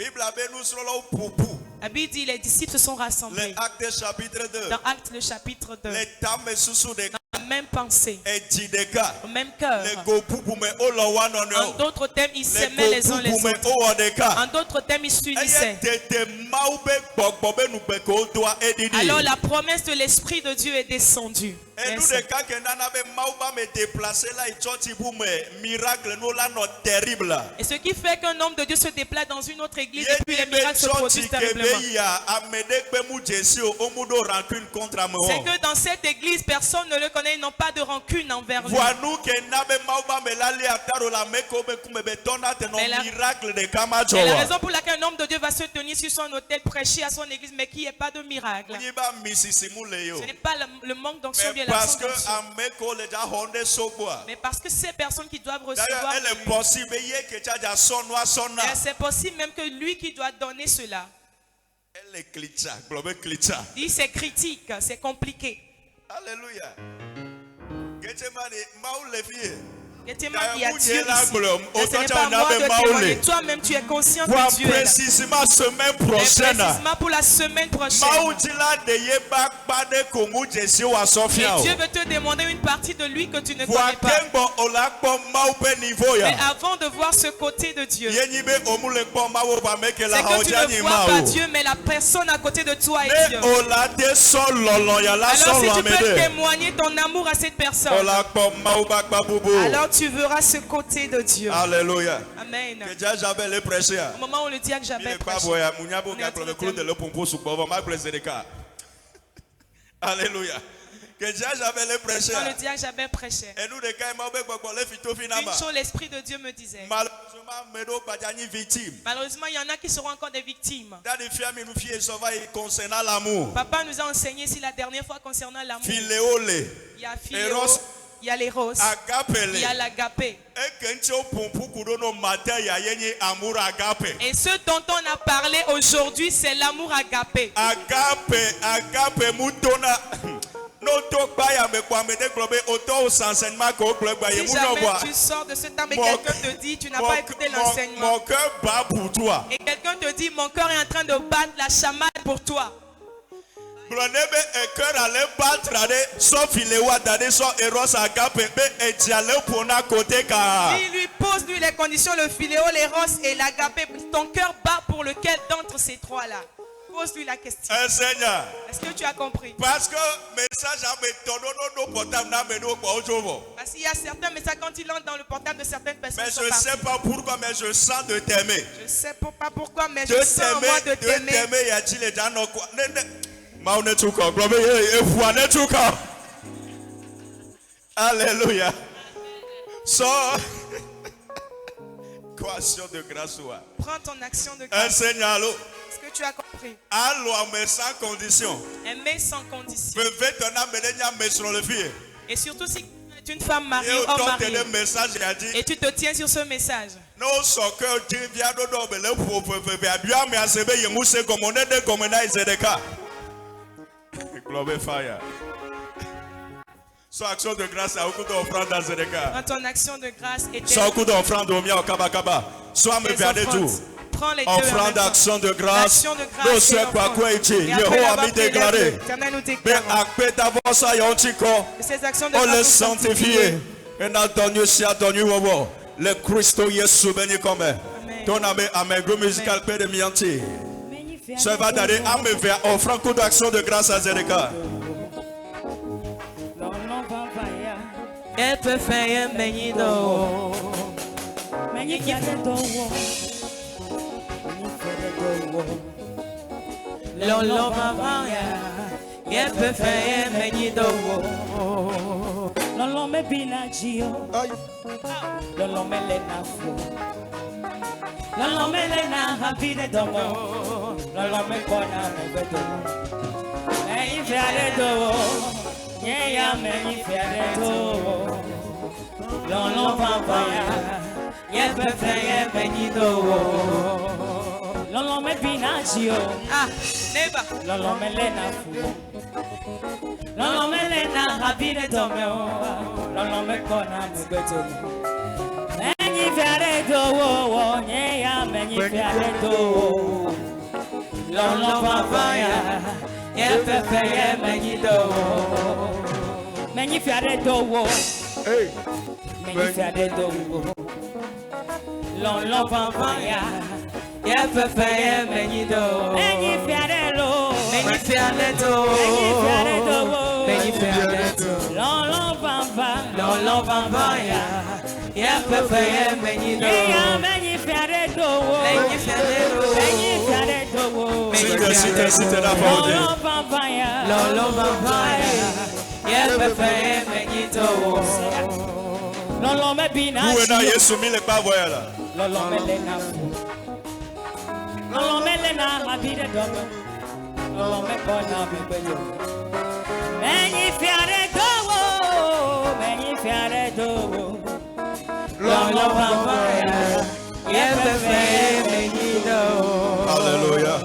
La Bible dit, les disciples se sont rassemblés. Dans Actes le chapitre 2. La même pensée, au même cœur. En d'autres thèmes, ils s'aimaient les uns les autres. En d'autres thèmes, ils s'unissaient. Alors la promesse de l'Esprit de Dieu est descendue. Et ce qui fait qu'un homme de Dieu se déplace dans une autre église et puis les miracles se produisent terriblement. C'est que dans cette église, personne ne le connaît, ils n'ont pas de rancune envers lui. Mais la raison pour laquelle un homme de Dieu va se tenir sur son autel, prêcher à son église, mais qu'il n'y ait pas de miracle, ce n'est pas le manque d'onction bien l'absence d'onction. Mais parce que ces personnes qui doivent recevoir, c'est possible même que lui qui doit donner cela. Dit c'est critique, c'est compliqué. Alléluia. Gethsemane, il y a Dieu ici. Ce n'est pas moi de témoigner. Toi-même, tu es conscient que Dieu est là. Précisément semaine prochaine. Précisément pour la semaine prochaine. Et Dieu veut te demander une partie de lui que tu ne connais pas. Mais avant de voir ce côté de Dieu, c'est que tu ne vois pas Dieu, mais la personne à côté de toi est Dieu. Alors si tu peux témoigner ton amour à cette personne, alors tu verras ce côté de Dieu. Alléluia. Amen. Au moment où le diacre j'avais prêché. Alléluia. Quand le diacre j'avais prêché, une chose l'Esprit de Dieu me disait. Malheureusement, il y en a qui seront encore des victimes. Papa nous a enseigné ici la dernière fois concernant l'amour. Il y a philéo, il y a l'éros, il y a l'agapé. Et ce dont on a parlé aujourd'hui, c'est l'amour agapé. Si jamais tu sors de ce temps et quelqu'un te dit tu n'as pas écouté l'enseignement, mon cœur bat pour toi. Et quelqu'un te dit mon cœur est en train de battre la chamade pour toi. Lui pose lui les conditions, le philéo, l'éros et l'agapé. Ton cœur bat pour lequel d'entre ces trois-là? Pose-lui la question. Est-ce que tu as compris? Parce que message parce qu'il y a certains messages quand ils entrent dans le portable de certaines personnes. Mais je ne sais pas pourquoi, mais je sens de t'aimer. Je ne sais pas pourquoi, mais je sens moi de t'aimer. Alléluia. So, action de grâce. Prends ton action de grâce. Est-ce que tu as compris? Mais sans condition. Aimer sans condition. Et surtout si tu es une femme mariée ou homme marié et tu te tiens sur ce message. Fire. So action de grâce à beaucoup d'offrandes à Zedeka. Prends ton action de grâce et so beaucoup d'offrandes au mien au Kabakaba. Soit me perdez tout. Prends les deux. Offrande d'action de grâce. Nous sommes quoi quoi ici. Yehova a déclaré. Mais après d'avoir ça yonchiko. On le sanctifie. Et n'a donné si a donné wowo. Le Christ Jésus béni comme. Ton ami amen groupe musical père de mianti. Ça va d'aller à me faire offrande coup d'action de grâce à Zedeka. ye pefe ye menyido. Menyi fiade dowo. Lolo mavaya, ye pefe ye menyido. Lolo me binajio. Lolo me le na fo. Lolo me le na habide domo. Lolo me kona me bedo. Menyi fiade dowo. Ye ya menyi fiade dowo. Lolo mavaya, ye pefe ye menyido. Lolo me binajio. Ah, neighbor. Lolo me le na fo. Lolo me le na habide domo. Lolo me kona me bedo. Menyi fiade dowo. Ye ya menyi fiade dowo. Lolo mavaya, ye pefe ye menyido. Menyi fiade dowo. Menyi fiade dowo. Lolo mavaya, ye pefe ye menyido. Menyi fiade lo. Menyi fiade do. Menyi fiade dowo. Menyi fiade do. Lolo mavaya. Lolo mavaya, ye pefe ye menyido. Yeah, menyi fiade dowo. Menyi fiade do. Menyi fiade dowo. C'était la volonté. Lolo mavaya. Lolo mavaya, ye pefe ye menyido. Lolo me Où binaji. est na Yesu mi le pas voir là? Lolo me le na fo. Lolo me le na habide domo. Lolo me kona me beyo. Menyi fiade dowo. Menyi fiade dowo. Lolo mavaya, ye pefe ye menyido. Alléluia.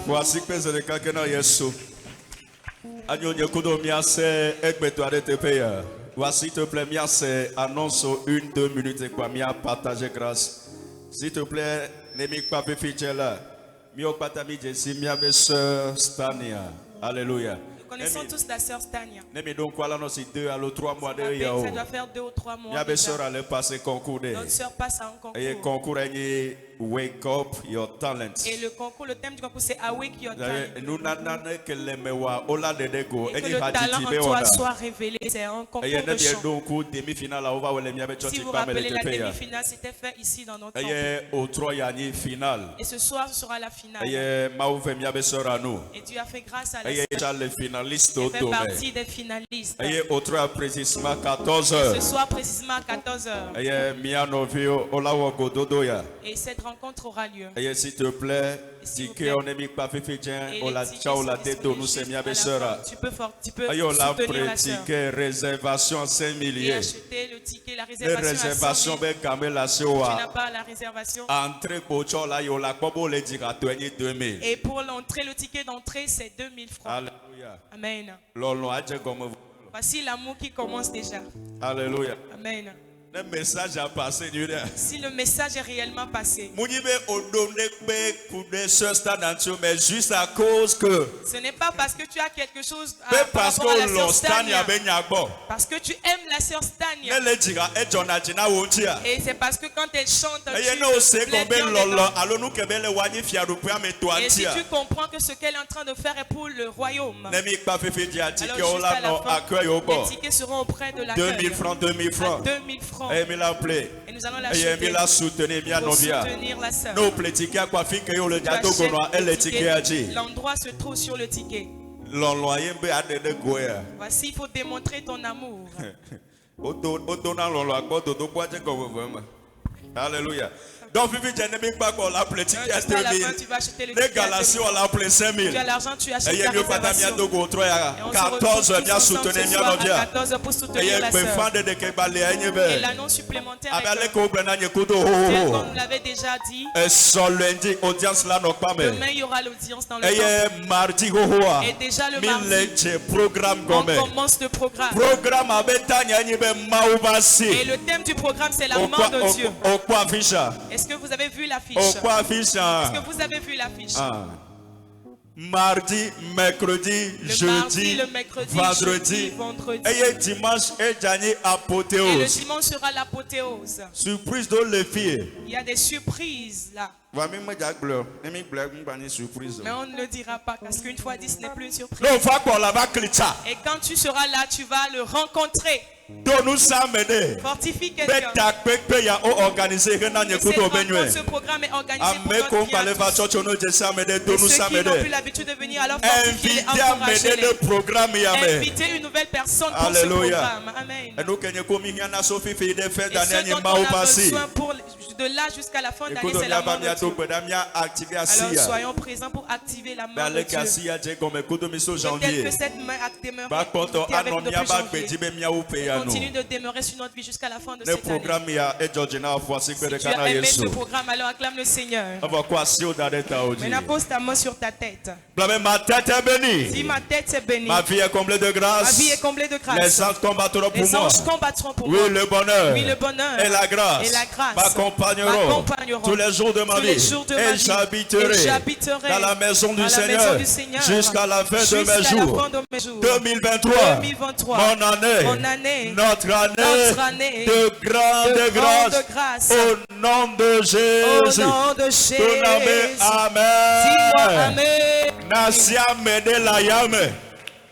Voici que c'est le cas que na Yesu. Agno nyekudo miase egbeto arete payer. Voici, s'il te plaît, Mia, c'est annonce 1-2 minutes et quoi, Mia, partager grâce. S'il te plaît, n'aimez pas Péfiché là. Mia, patami, Jessie, Mia, sœur Stania. Alléluia. Nous connaissons tous la sœur Stania. N'aimez donc quoi là, non, c'est 2 à 3 mois de Ça doit faire 2 ou 3 mois. Mia, déjà. sœur, allait passer concours de. Notre sœur passe à un concours. Et concours, est Wake Up Your Talent. Et le concours, le thème du concours, c'est Awake Your Talent. Nous n'avons que les mewa, ola de dego, Et que le talent en toi soit révélé. C'est un concours de chant. donc demi-finale là, on va les miens Si vous vous rappelez, la demi-finale, c'était fait ici dans notre temple. au 3 yani finale. Et ce soir, ce sera la finale. Et Et Dieu a fait grâce à la et sœur. les finalistes Elle au fait domaine. partie des finalistes. Et au 3 précisément 14 Ce heures. soir, précisément à 14h. Et miano vio olawo gododo ya. Et cette rencontre aura lieu. Et s'il te plaît, S'il vous si que plaît. on est mis pas fait Et on les la tickets ciao sont la tête nous disponibles c'est juste mia à la besera. fin. Tu peux Ayo la soutenir la sœur. pratique réservation 5 Et milliers. acheter le ticket, la Les réservation réservations à 100 000. be kamela Tu n'as sewa. pas la réservation. Entrée pocho la yo la kobo le dira 2000. Et pour l'entrée, le ticket d'entrée, c'est 2000 francs. Alléluia. Amen. Lolo aje comme vous. Voici l'amour qui commence déjà. Alléluia. Amen. Le message a passé du là. Si le message est réellement passé, Mounibe odone be kude sœur Nancho mais juste à cause que ce n'est pas parce que tu as quelque chose be par parce rapport à la que sœur l'ostania Stania. be nyagbo. Parce que tu aimes la sœur Stania. Ne le dira e jona jina wontia. Et c'est parce que quand elle chante, Eye tu no se ko plaides be bien lolo dedans. alo nu ke be le wani fiaru pe ame to Et si antia. tu comprends que ce qu'elle est en train de faire est pour le royaume, Ne mi pa fefe di alors atike juste o à la la no fin, accueil au les bord. tickets seront auprès de la 2000 francs, 2000 francs. 2000 francs. Et mi la plaît. Et nous allons Et l'acheter mi la soutenir bien pour novia. soutenir la sœur. No pletike kwa finke yo le Tu jato achètes gono elle le le tike ticket. aji. L'endroit se trouve sur le ticket. Lolo yembe ade de goya. Voici, il faut démontrer ton amour. Odona lolo akbodo do kwaje ko vraiment. Alléluia. Donc Fifi je ne mi pas ko la pletike à Juste à la fin, 2000. tu vas acheter le Les ticket. à Galaties 2000. on l'a appelé Tu 5000. as l'argent, tu achètes Et la mieux pas mia réservation. dogo 3 ya Et on se 14 retrouve bien tous ensemble soutenir ce bien soir à novia. 14h pour Et soutenir la ben sœur. fan de ke bale Et anyebe. l'annonce supplémentaire Avec les est que, couples na nyekudo ho tel ho. qu'on l'avait déjà dit, Et sol lundi audience là non pas mais. demain il y aura l'audience dans le Et temple. mardi ho ho. Et déjà le mardi, Millenche programme on gombe. commence le programme. Programme abetanya anyebe Et maubasi. le thème du programme, c'est la main de Dieu. Au quoi fisha? Est-ce que vous avez vu l'affiche? Au quoi Est-ce fisha? que vous avez vu l'affiche? Ah. Mardi, mercredi, Le jeudi, mardi, le mercredi, vendredi, jeudi, vendredi. et dimanche et dernier Et le apothéose. dimanche sera l'apothéose. Surprise de les filles. Il y a des surprises là. Surprise. Mais on ne le dira pas parce qu'une fois dit, ce n'est plus une surprise. Non, va pour là-bas, clitcha. Et quand tu seras là, tu vas le rencontrer. Fortifie quelqu'un. Ce programme est organisé pour notre vie à tous. Et ceux qui n'ont plus l'habitude de venir, alors fortifiez-les, encouragez-les. Invitez une nouvelle personne pour ce programme. Amen. Et ce dont on a besoin pour de là jusqu'à la fin de l'année, c'est la main de Dieu. Alors soyons présents pour activer la main de Dieu. Peut-être que cette main a demeuré avec depuis janvier. Continue de demeurer sur notre vie jusqu'à la fin de cette année. Si tu as aimé ce programme, alors acclame le Seigneur. Maintenant pose ta main sur ta tête. Ma tête est bénie. Si ma tête est bénie, ma vie est comblée de grâce. Ma vie est comblée de grâce. Les anges combattront pour moi. Les anges combattront pour moi. Oui, le bonheur. Oui, le bonheur. Et la grâce. M'accompagneront tous les jours de ma vie. Et j'habiterai dans la maison du Seigneur jusqu'à la fin de mes jours. 2023. Mon année. Notre année de grande grâce. Au nom de Jésus. Amen. Amen. Nasia mede la yame.